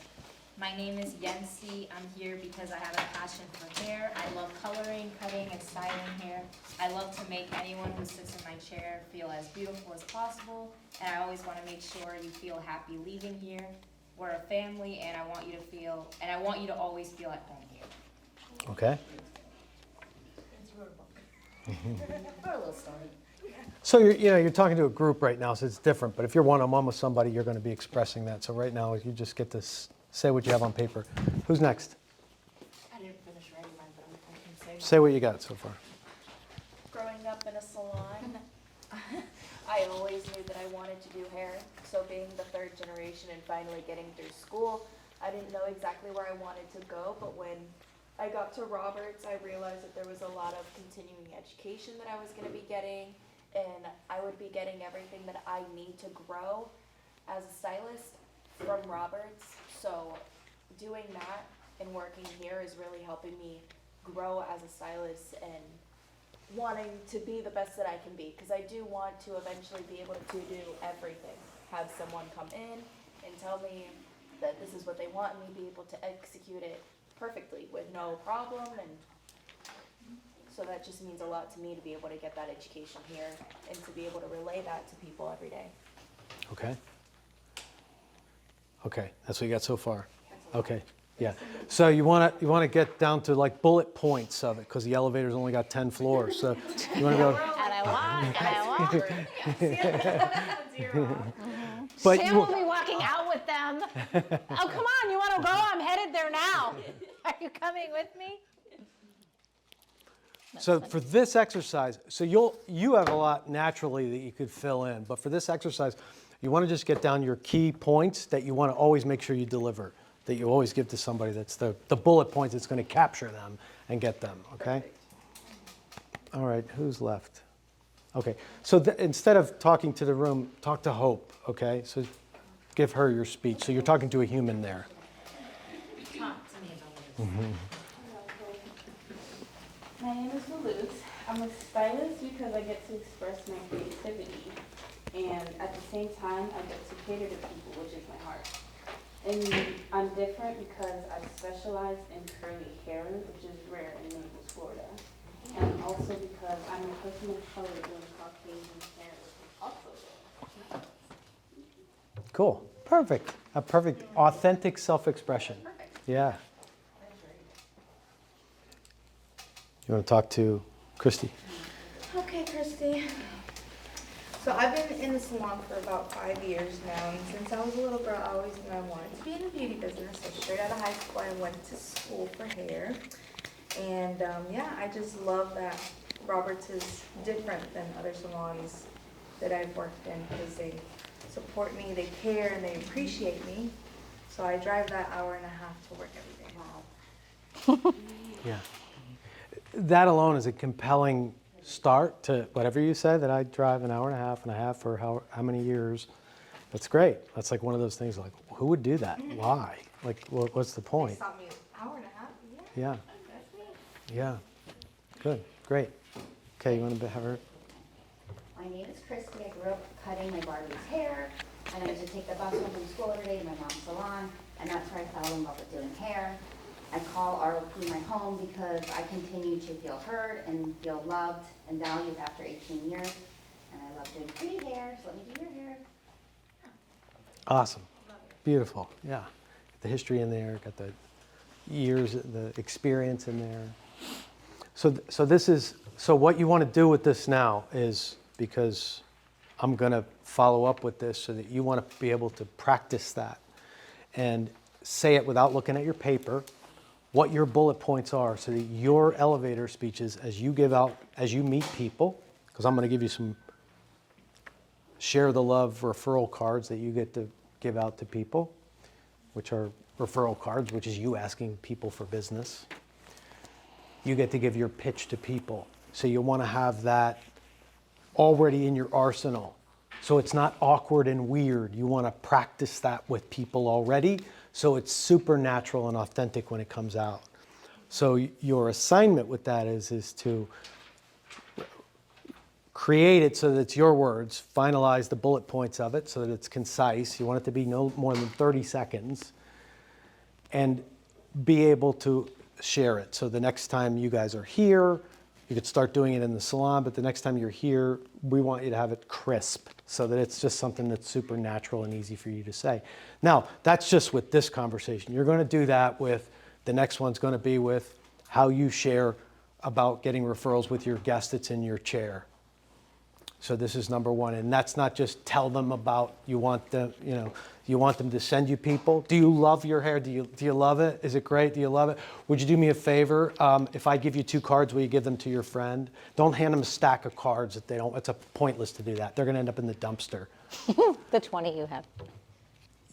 [SPEAKER 13] my name is Yancy. I'm here because I have a passion for hair. I love coloring, cutting, and styling hair. I love to make anyone who sits in my chair feel as beautiful as possible. And I always want to make sure you feel happy leaving here. We're a family, and I want you to always feel at home here.
[SPEAKER 1] Okay.
[SPEAKER 13] For a little story.
[SPEAKER 1] So you're talking to a group right now, so it's different. But if you're one-on-one with somebody, you're going to be expressing that. So right now, you just get to say what you have on paper. Who's next?
[SPEAKER 13] I didn't finish writing mine, but I can say.
[SPEAKER 1] Say what you got so far.
[SPEAKER 2] Growing up in a salon, I always knew that I wanted to do hair. So being the third generation and finally getting through school, I didn't know exactly where I wanted to go, but when I got to Roberts, I realized that there was a lot of continuing education that I was going to be getting, and I would be getting everything that I need to grow as a stylist from Roberts. So doing that and working here is really helping me grow as a stylist and wanting to be the best that I can be, because I do want to eventually be able to do everything. Have someone come in and tell me that this is what they want and me be able to execute it perfectly with no problem, and so that just means a lot to me to be able to get that education here and to be able to relay that to people every day.
[SPEAKER 1] Okay. Okay, that's what you got so far. Okay, yeah. So you want to get down to like bullet points of it, because the elevator's only got 10 floors. So you want to go.
[SPEAKER 4] And I walk.
[SPEAKER 1] But
[SPEAKER 4] Sam will be walking out with them. Oh, come on, you want to go? I'm headed there now. Are you coming with me?
[SPEAKER 1] So for this exercise, so you have a lot naturally that you could fill in, but for this exercise, you want to just get down your key points that you want to always make sure you deliver, that you always give to somebody. That's the bullet points that's going to capture them and get them, okay?
[SPEAKER 2] Perfect.
[SPEAKER 1] All right, who's left? Okay, so instead of talking to the room, talk to Hope, okay? So give her your speech. So you're talking to a human there.
[SPEAKER 13] Talk to me about it.
[SPEAKER 8] My name is Louise. I'm a stylist because I get to express my creativity, and at the same time, I get to cater to people, which is my heart. And I'm different because I specialize in curly hair, which is rare in Naples, Florida. And also because I'm a person of color doing Caucasian hair, which is also rare.
[SPEAKER 1] Cool, perfect. A perfect, authentic self-expression.
[SPEAKER 13] Perfect.
[SPEAKER 1] Yeah. You want to talk to Christy?
[SPEAKER 11] Okay, Christy. So I've been in the salon for about 5 years now, and since I was a little girl, I always knew I wanted to be in the beauty business. So straight out of high school, I went to school for hair. And yeah, I just love that Roberts is different than other salons that I've worked in, because they support me, they care, and they appreciate me. So I drive that hour and a half to work every day.
[SPEAKER 1] Yeah. That alone is a compelling start to whatever you said, that I drive an hour and a half for how many years. That's great. That's like one of those things like, who would do that? Why? Like, what's the point?
[SPEAKER 11] They saw me an hour and a half,
[SPEAKER 1] Yeah.
[SPEAKER 11] that's me.
[SPEAKER 1] Yeah. Good. Great. Okay, you want to have her?
[SPEAKER 6] My name is Christy. I grew up cutting my Barbie's hair, and I used to take the bus home from school every day to my mom's salon, and that's where I fell in love with doing hair. I call ROP my home because I continue to feel heard and feel loved and valued after 18 years, and I love doing pretty hair, so let me do your hair.
[SPEAKER 1] Awesome. Beautiful. Yeah. Got the history in there, got the years, the experience in there. So what you want to do with this now is, because I'm going to follow up with this so that you want to be able to practice that and say it without looking at your paper, what your bullet points are, so that your elevator speeches, as you meet people, because I'm going to give you some share the love referral cards that you get to give out to people, which are referral cards, which is you asking people for business. you get to give your pitch to people. So you want to have that already in your arsenal. So it's not awkward and weird. You want to practice that with people already, so it's super natural and authentic when it comes out. So your assignment with that is to create it so that it's your words, finalize the bullet points of it so that it's concise. You want it to be no more than 30 seconds, and be able to share it. So the next time you guys are here, you could start doing it in the salon, but the next time you're here, we want you to have it crisp so that it's just something that's super natural and easy for you to say. Now, that's just with this conversation. You're going to do that with, the next one's going to be with how you share about getting referrals with your guest that's in your chair. So this is number one, and that's not just tell them about, you want them, you want them to send you people. Do you love your hair? Do you love it? Is it great? Do you love it? Would you do me a favor? If I give you 2 cards, will you give them to your friend? Don't hand them a stack of cards that they don't, it's pointless to do that. They're gonna end up in the dumpster.
[SPEAKER 4] The 20 you have.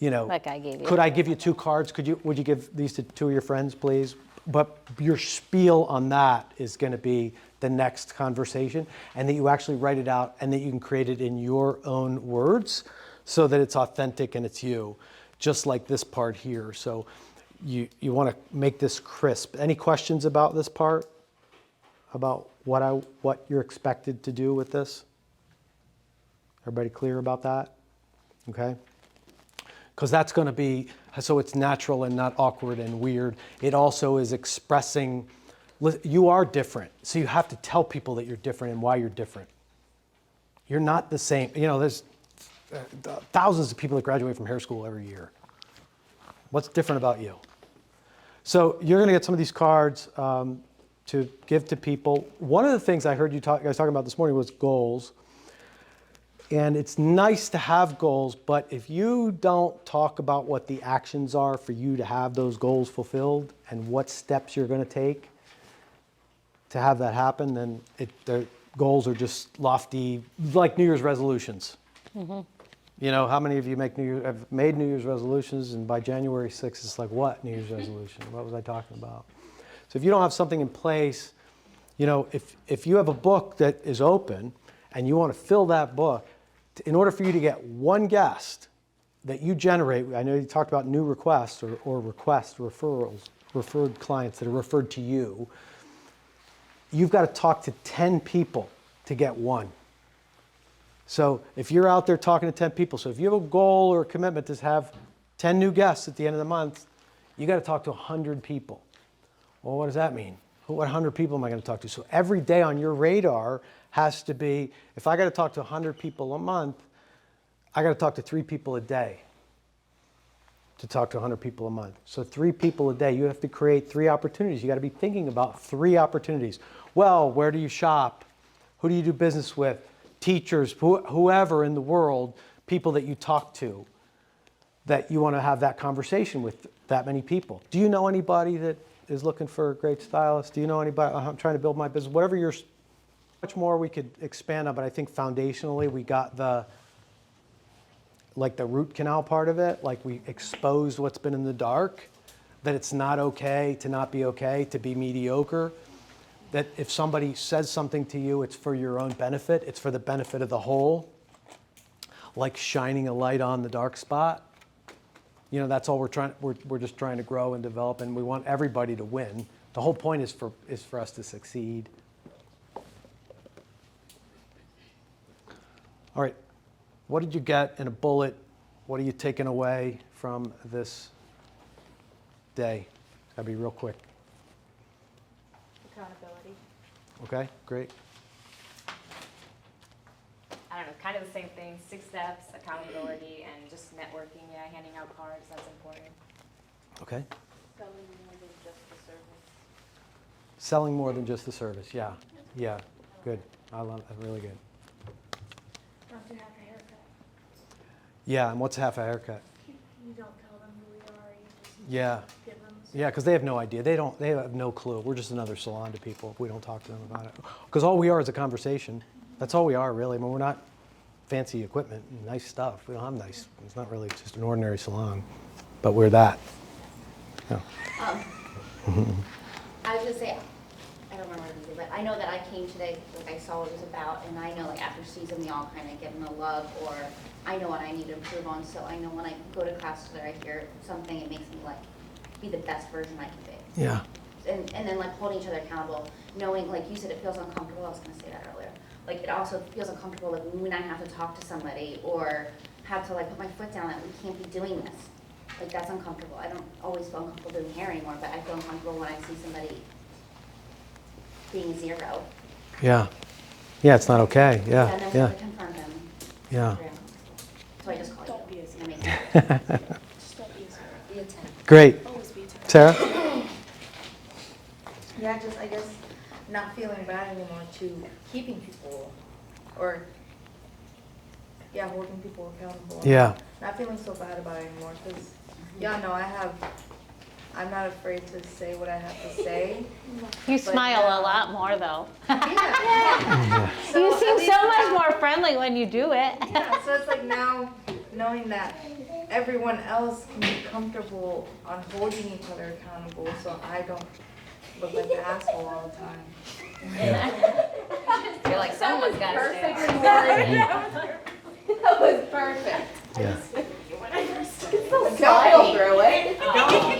[SPEAKER 4] Like I gave you.
[SPEAKER 1] Could I give you 2 cards? Would you give these to 2 of your friends, please? But your spiel on that is gonna be the next conversation, and that you actually write it out and that you can create it in your own words so that it's authentic and it's you, just like this part here. So you want to make this crisp. Any questions about this part? About what you're expected to do with this? Everybody clear about that? Okay? Because that's going to be, so it's natural and not awkward and weird. It also is expressing, you are different. So you have to tell people that you're different and why you're different. You're not the same. There's thousands of people that graduate from hair school every year. What's different about you? So you're going to get some of these cards to give to people. One of the things I heard you guys talking about this morning was goals. And it's nice to have goals, but if you don't talk about what the actions are for you to have those goals fulfilled and what steps you're going to take to have that happen, then the goals are just lofty, like New Year's resolutions. Mm-hmm. How many of you have made New Year's resolutions, and by January 6th, it's like, what New Year's resolution? What was I talking about? So if you don't have something in place, if you have a book that is open and you want to fill that book, in order for you to get one guest that you generate, I know you talked about new requests or referrals, referred clients that are referred to you, you've got to talk to 10 people to get one. So if you're out there talking to 10 people, so if you have a goal or a commitment to have 10 new guests at the end of the month, you got to talk to 100 people. Well, what does that mean? What 100 people am I going to talk to? So every day on your radar has to be, if I got to talk to 100 people a month, I got to talk to 3 people a day to talk to 100 people a month. So 3 people a day, you have to create 3 opportunities. You got to be thinking about 3 opportunities. Well, where do you shop? Who do you do business with? Teachers, whoever in the world, people that you talk to, that you want to have that conversation with that many people. Do you know anybody that is looking for a great stylist? Do you know anybody? I'm trying to build my business. Whatever you're, much more we could expand on, but I think foundationally we got the root canal part of it. Like, we exposed what's been in the dark, that it's not okay to not be okay, to be mediocre. That if somebody says something to you, it's for your own benefit. It's for the benefit of the whole. Like shining a light on the dark spot. That's all we're just trying to grow and develop, and we want everybody to win. The whole point is for us to succeed. All right, what did you get in a bullet? What are you taking away from this day? It's gotta be real quick.
[SPEAKER 10] Accountability.
[SPEAKER 1] Okay, great.
[SPEAKER 9] I don't know, kind of the same thing, 6 steps, accountability, and just networking, handing out cards, that's important.
[SPEAKER 1] Okay.
[SPEAKER 10] Selling more than just the service.
[SPEAKER 1] Selling more than just the service, yeah. Yeah, good. I love that, really good.
[SPEAKER 10] Not to have a haircut.
[SPEAKER 1] Yeah, and what's half a haircut?
[SPEAKER 10] You don't tell them who we are, you just
[SPEAKER 1] Yeah.
[SPEAKER 10] give them.
[SPEAKER 1] Yeah, because they have no idea. They have no clue. We're just another salon to people if we don't talk to them about it. Because all we are is a conversation. That's all we are, really. I mean, we're not fancy equipment and nice stuff. We don't have nice. It's not really just an ordinary salon, but we're that. Yeah.
[SPEAKER 6] I was gonna say, I don't remember anything, but I know that I came today, like I saw what it was about, and I know like after season, we all kind of get in the love, or I know what I need to improve on, so I know when I go to class or I hear something, it makes me like be the best version I can be.
[SPEAKER 1] Yeah.
[SPEAKER 6] And then like holding each other accountable, knowing, like you said, it feels uncomfortable, I was gonna say that earlier. Like it also feels uncomfortable like when I have to talk to somebody or have to like put my foot down that we can't be doing this. Like that's uncomfortable. I don't always feel uncomfortable doing hair anymore, but I feel uncomfortable when I see somebody being zero.
[SPEAKER 1] Yeah. Yeah, it's not okay. Yeah.
[SPEAKER 6] And then we
[SPEAKER 1] Yeah.
[SPEAKER 6] have to confront them.
[SPEAKER 1] Yeah.
[SPEAKER 6] So I just call
[SPEAKER 2] Don't be
[SPEAKER 6] you.
[SPEAKER 2] a zero.
[SPEAKER 6] And I make it.
[SPEAKER 2] Just don't be a zero.
[SPEAKER 9] Be a 10.
[SPEAKER 1] Great.
[SPEAKER 2] Always be a 10.
[SPEAKER 1] Sarah?
[SPEAKER 11] Yeah, just, I guess, not feeling bad anymore to keeping people, or, yeah, holding people accountable.
[SPEAKER 1] Yeah.
[SPEAKER 11] Not feeling so bad about it anymore, because, yeah, no, I'm not afraid to say what I have to say.
[SPEAKER 4] You
[SPEAKER 11] But
[SPEAKER 4] smile
[SPEAKER 11] now-
[SPEAKER 4] a lot more though.
[SPEAKER 11] Yeah.
[SPEAKER 4] You
[SPEAKER 11] at
[SPEAKER 4] seem
[SPEAKER 11] least
[SPEAKER 4] so much
[SPEAKER 11] now-
[SPEAKER 4] more friendly when you do it.
[SPEAKER 11] Yeah, so it's like now knowing that everyone else can be comfortable on holding each other accountable, so I don't look like an asshole all the time.
[SPEAKER 9] You're like, someone's got to say it.
[SPEAKER 2] That was perfect.
[SPEAKER 1] Yeah.
[SPEAKER 2] Smile through it.
[SPEAKER 3] Oh,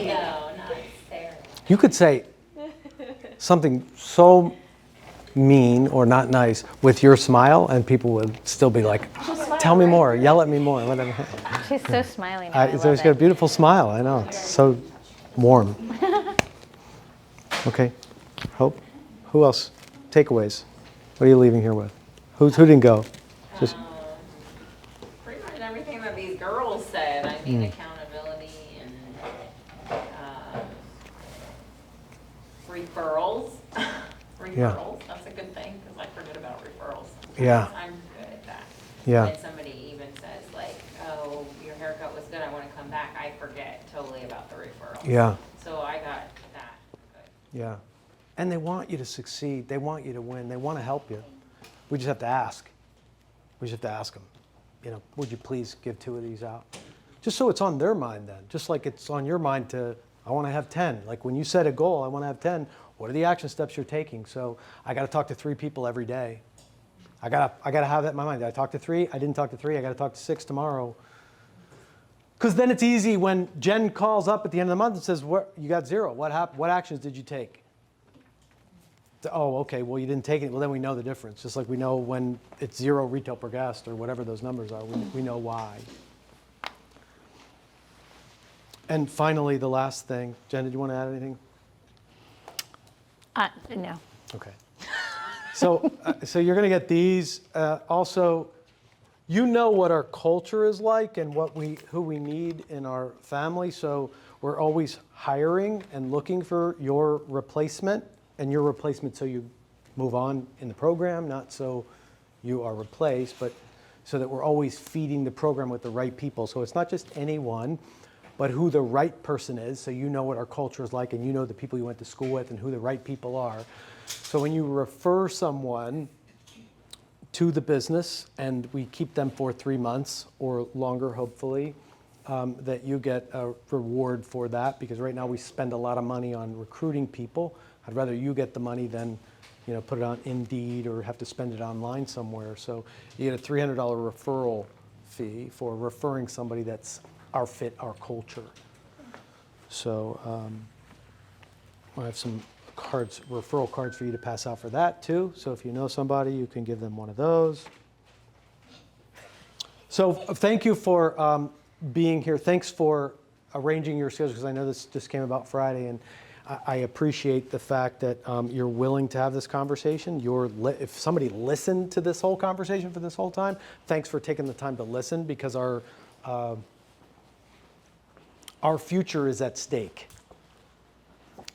[SPEAKER 3] no, not Sarah.
[SPEAKER 1] You could say something so mean or not nice with your smile, and people would still be like, tell me more, yell at me more, whatever.
[SPEAKER 4] She's so smiling now. I
[SPEAKER 1] She's
[SPEAKER 4] love
[SPEAKER 1] got a
[SPEAKER 4] it.
[SPEAKER 1] beautiful smile. I know. It's so warm. Okay. Hope. Who else? Takeaways. What are you leaving here with? Who didn't go? Just
[SPEAKER 3] Pretty much everything that these girls said. I mean, accountability and referrals. Referrals, that's a good thing, because I forget about referrals.
[SPEAKER 1] Yeah.
[SPEAKER 3] I'm good at that.
[SPEAKER 1] Yeah.
[SPEAKER 3] When somebody even says like, oh, your haircut was good, I want to come back, I forget totally about the referrals.
[SPEAKER 1] Yeah.
[SPEAKER 3] So I got that good.
[SPEAKER 1] Yeah. And they want you to succeed. They want you to win. They want to help you. We just have to ask. We just have to ask them, you know, would you please give 2 of these out? Just so it's on their mind then. Just like it's on your mind to, I want to have 10. Like when you set a goal, I want to have 10. What are the action steps you're taking? So I got to talk to 3 people every day. I got to have that in my mind. Did I talk to 3? I didn't talk to 3. I got to talk to 6 tomorrow. Because then it's easy when Jen calls up at the end of the month and says, you got 0. What happened? What actions did you take? Oh, okay, well, you didn't take it. Well, then we know the difference. Just like we know when it's 0 retail per guest or whatever those numbers are, we know why. And finally, the last thing. Jen, did you want to add anything?
[SPEAKER 4] No.
[SPEAKER 1] Okay. So you're going to get these. Also, you know what our culture is like and who we need in our family. So we're always hiring and looking for your replacement, and your replacement so you move on in the program, not so you are replaced, but so that we're always feeding the program with the right people. So it's not just anyone, but who the right person is, so you know what our culture is like and you know the people you went to school with and who the right people are. So when you refer someone to the business, and we keep them for 3 months or longer, hopefully, that you get a reward for that, because right now we spend a lot of money on recruiting people. I'd rather you get the money than, you know, put it on Indeed or have to spend it online somewhere. So you get a $300 referral fee for referring somebody that's our fit, our culture. So I have some cards, referral cards for you to pass out for that too. So if you know somebody, you can give them one of those. So thank you for being here. Thanks for arranging your schedule, because I know this just came about Friday, and I appreciate the fact that you're willing to have this conversation. If somebody listened to this whole conversation for this whole time, thanks for taking the time to listen, because our future is at stake.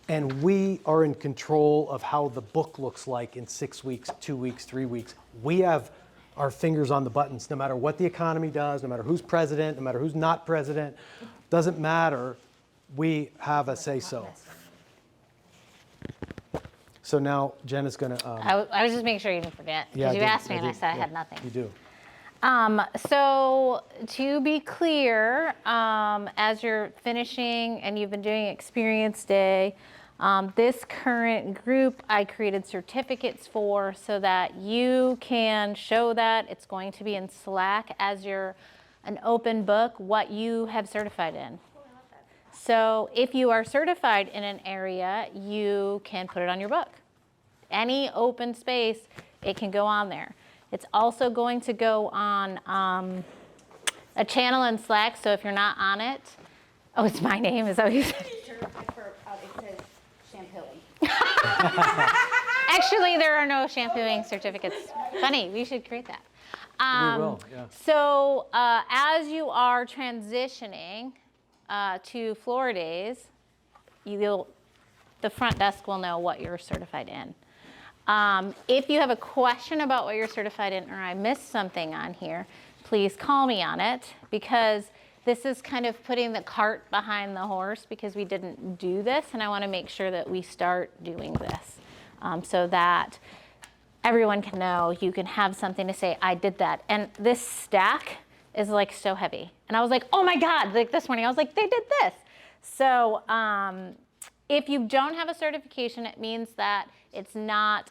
[SPEAKER 1] And we are in control of how the book looks like in 6 weeks, 2 weeks, 3 weeks. We have our fingers on the buttons, no matter what the economy does, no matter who's president, no matter who's not president, doesn't matter. We have a say-so. So now Jen is going to...
[SPEAKER 4] I was just making sure you didn't forget, because you asked me and I said I had nothing.
[SPEAKER 1] You do.
[SPEAKER 4] So to be clear, as you're finishing and you've been doing Experience Day, This current group I created certificates for so that you can show that it's going to be in Slack as an open book what you have certified in. So if you are certified in an area, you can put it on your book. Any open space, it can go on there. It's also going to go on a channel in Slack, so if you're not on it, oh, it's my name, is that what you said?
[SPEAKER 6] It says shampooing.
[SPEAKER 4] Actually, there are no shampooing certificates. Funny, we should create that.
[SPEAKER 1] We will, yeah.
[SPEAKER 4] So as you are transitioning to Floor Days, the front desk will know what you're certified in. If you have a question about what you're certified in or I missed something on here, please call me on it, because this is kind of putting the cart behind the horse because we didn't do this, and I want to make sure that we start doing this so that everyone can know. You can have something to say, I did that. And this stack is like so heavy. And I was like, oh my God, like this morning, I was like, they did this. So if you don't have a certification, it means that it's not,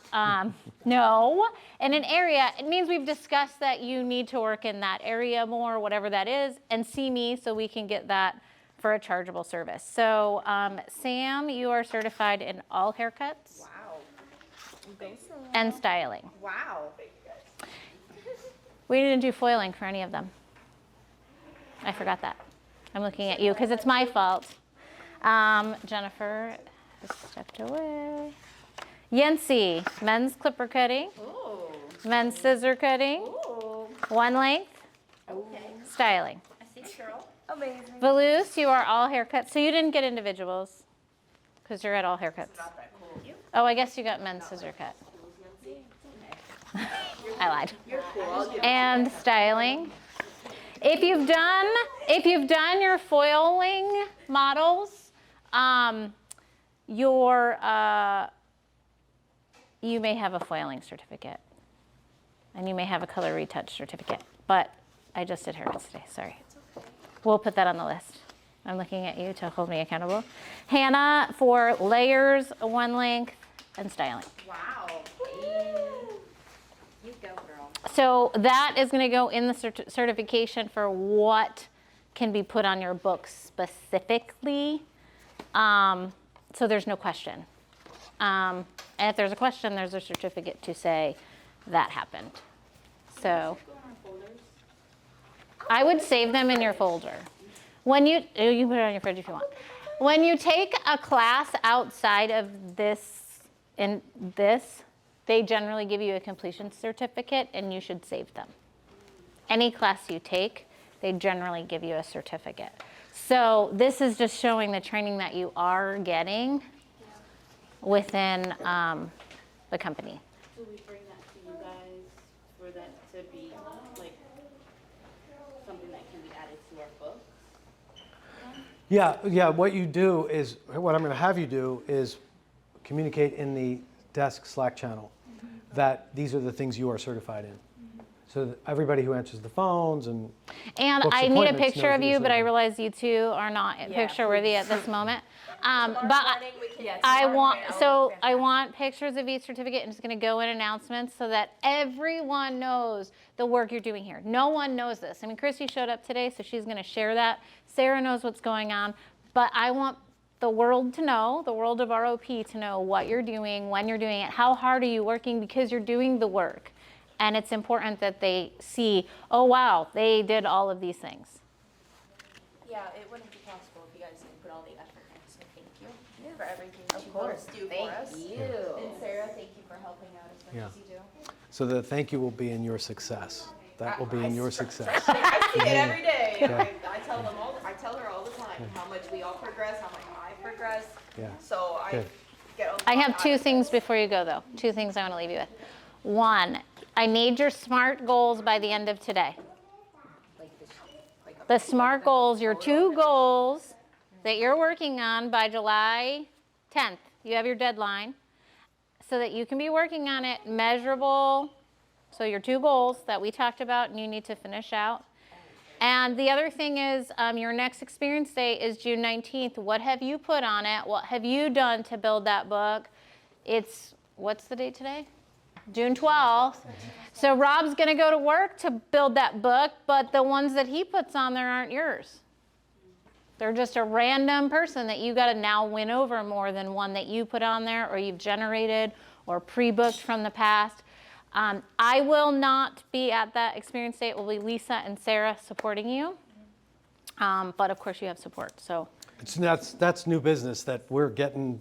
[SPEAKER 4] no, in an area, it means we've discussed that you need to work in that area more, whatever that is, and see me so we can get that for a chargeable service. So Sam, you are certified in all haircuts.
[SPEAKER 6] Wow.
[SPEAKER 4] And styling.
[SPEAKER 6] Wow.
[SPEAKER 4] We didn't do foiling for any of them. I forgot that. I'm looking at you because it's my fault. Jennifer has stepped away. Yancy, men's clipper cutting, men's scissor cutting, one length, styling.
[SPEAKER 6] I see Cheryl. Amazing.
[SPEAKER 4] Valoose, you are all haircuts. So you didn't get individuals because you're at all haircuts. Oh, I guess you got men's scissor cut. I lied.
[SPEAKER 6] You're cool.
[SPEAKER 4] And styling. If you've done your foiling models, you may have a foiling certificate, and you may have a color retouch certificate. But I just did haircuts today. Sorry. We'll put that on the list. I'm looking at you to hold me accountable. Hannah for layers, one length, and styling.
[SPEAKER 6] Wow. You go, girl.
[SPEAKER 4] So that is going to go in the certification for what can be put on your book specifically. So there's no question. And if there's a question, there's a certificate to say that happened. So I would save them in your folder. When you put it on your fridge if you want. When you take a class outside of this, they generally give you a completion certificate, and you should save them. Any class you take, they generally give you a certificate. So this is just showing the training that you are getting within the company.
[SPEAKER 8] Do we bring that to you guys for that to be like something that can be added to our book?
[SPEAKER 1] Yeah, what you do is, what I'm going to have you do is communicate in the desk Slack channel that these are the things you are certified in. So that everybody who answers the phones and books
[SPEAKER 4] I need a
[SPEAKER 1] appointments
[SPEAKER 4] picture
[SPEAKER 1] knows
[SPEAKER 4] of
[SPEAKER 1] that
[SPEAKER 4] you,
[SPEAKER 1] you're
[SPEAKER 4] but I
[SPEAKER 1] certified.
[SPEAKER 4] realize you two are not picture worthy at this moment. But
[SPEAKER 6] Yeah,
[SPEAKER 4] I want pictures of each certificate, and it's going to go in announcements so that everyone knows the work you're doing here. No one knows this. I mean, Christy showed up today, so she's going to share that. Sarah knows what's going on, but I want the world to know, the world of ROP to know what you're doing, when you're doing it, how hard are you working, because you're doing the work. And it's important that they see, oh wow, they did all of these things.
[SPEAKER 2] Yeah, it wouldn't be possible if you guys didn't put all the effort in, so thank you for everything that you
[SPEAKER 6] course.
[SPEAKER 2] both do
[SPEAKER 6] Thank
[SPEAKER 2] for us.
[SPEAKER 6] you.
[SPEAKER 2] And Sarah, thank you for helping out as much
[SPEAKER 1] Yeah.
[SPEAKER 2] as you do.
[SPEAKER 1] So the thank you will be in your success. That will be in your success.
[SPEAKER 2] I see it every day.
[SPEAKER 1] Yeah.
[SPEAKER 2] I tell her all the time how much we all progress, how much I progress.
[SPEAKER 1] Yeah.
[SPEAKER 2] So I
[SPEAKER 1] Good.
[SPEAKER 2] get a lot
[SPEAKER 4] I have
[SPEAKER 2] out
[SPEAKER 4] two
[SPEAKER 2] of
[SPEAKER 4] things
[SPEAKER 2] this.
[SPEAKER 4] before you go, though. Two things I want to leave you with. One, I need your SMART goals by the end of today. The SMART goals, your two goals that you're working on by July 10th. You have your deadline so that you can be working on it, measurable. So your two goals that we talked about and you need to finish out. And the other thing is, your next experience day is June 19th. What have you put on it? What have you done to build that book? It's, what's the date today? June 12th. So Rob's going to go to work to build that book, but the ones that he puts on there aren't yours. They're just a random person that you got to now win over more than one that you put on there or you've generated or pre-booked from the past. I will not be at that experience day. It will be Lisa and Sarah supporting you. But of course you have support. So
[SPEAKER 1] That's new business that we're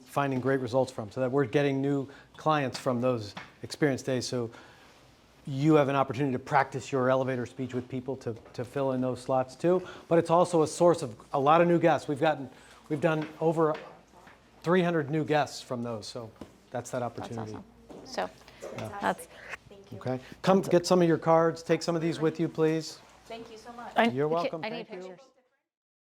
[SPEAKER 1] finding great results from, so that we're getting new clients from those experience days. So you have an opportunity to practice your elevator speech with people to fill in those slots too. But it's also a source of a lot of new guests. We've done over 300 new guests from those. So that's that opportunity.
[SPEAKER 4] That's awesome. So that's.
[SPEAKER 1] Okay. Come get some of your cards. Take some of these with you, please.
[SPEAKER 10] Thank you so much.
[SPEAKER 1] You're welcome.
[SPEAKER 4] I need
[SPEAKER 1] Thank you.
[SPEAKER 4] pictures.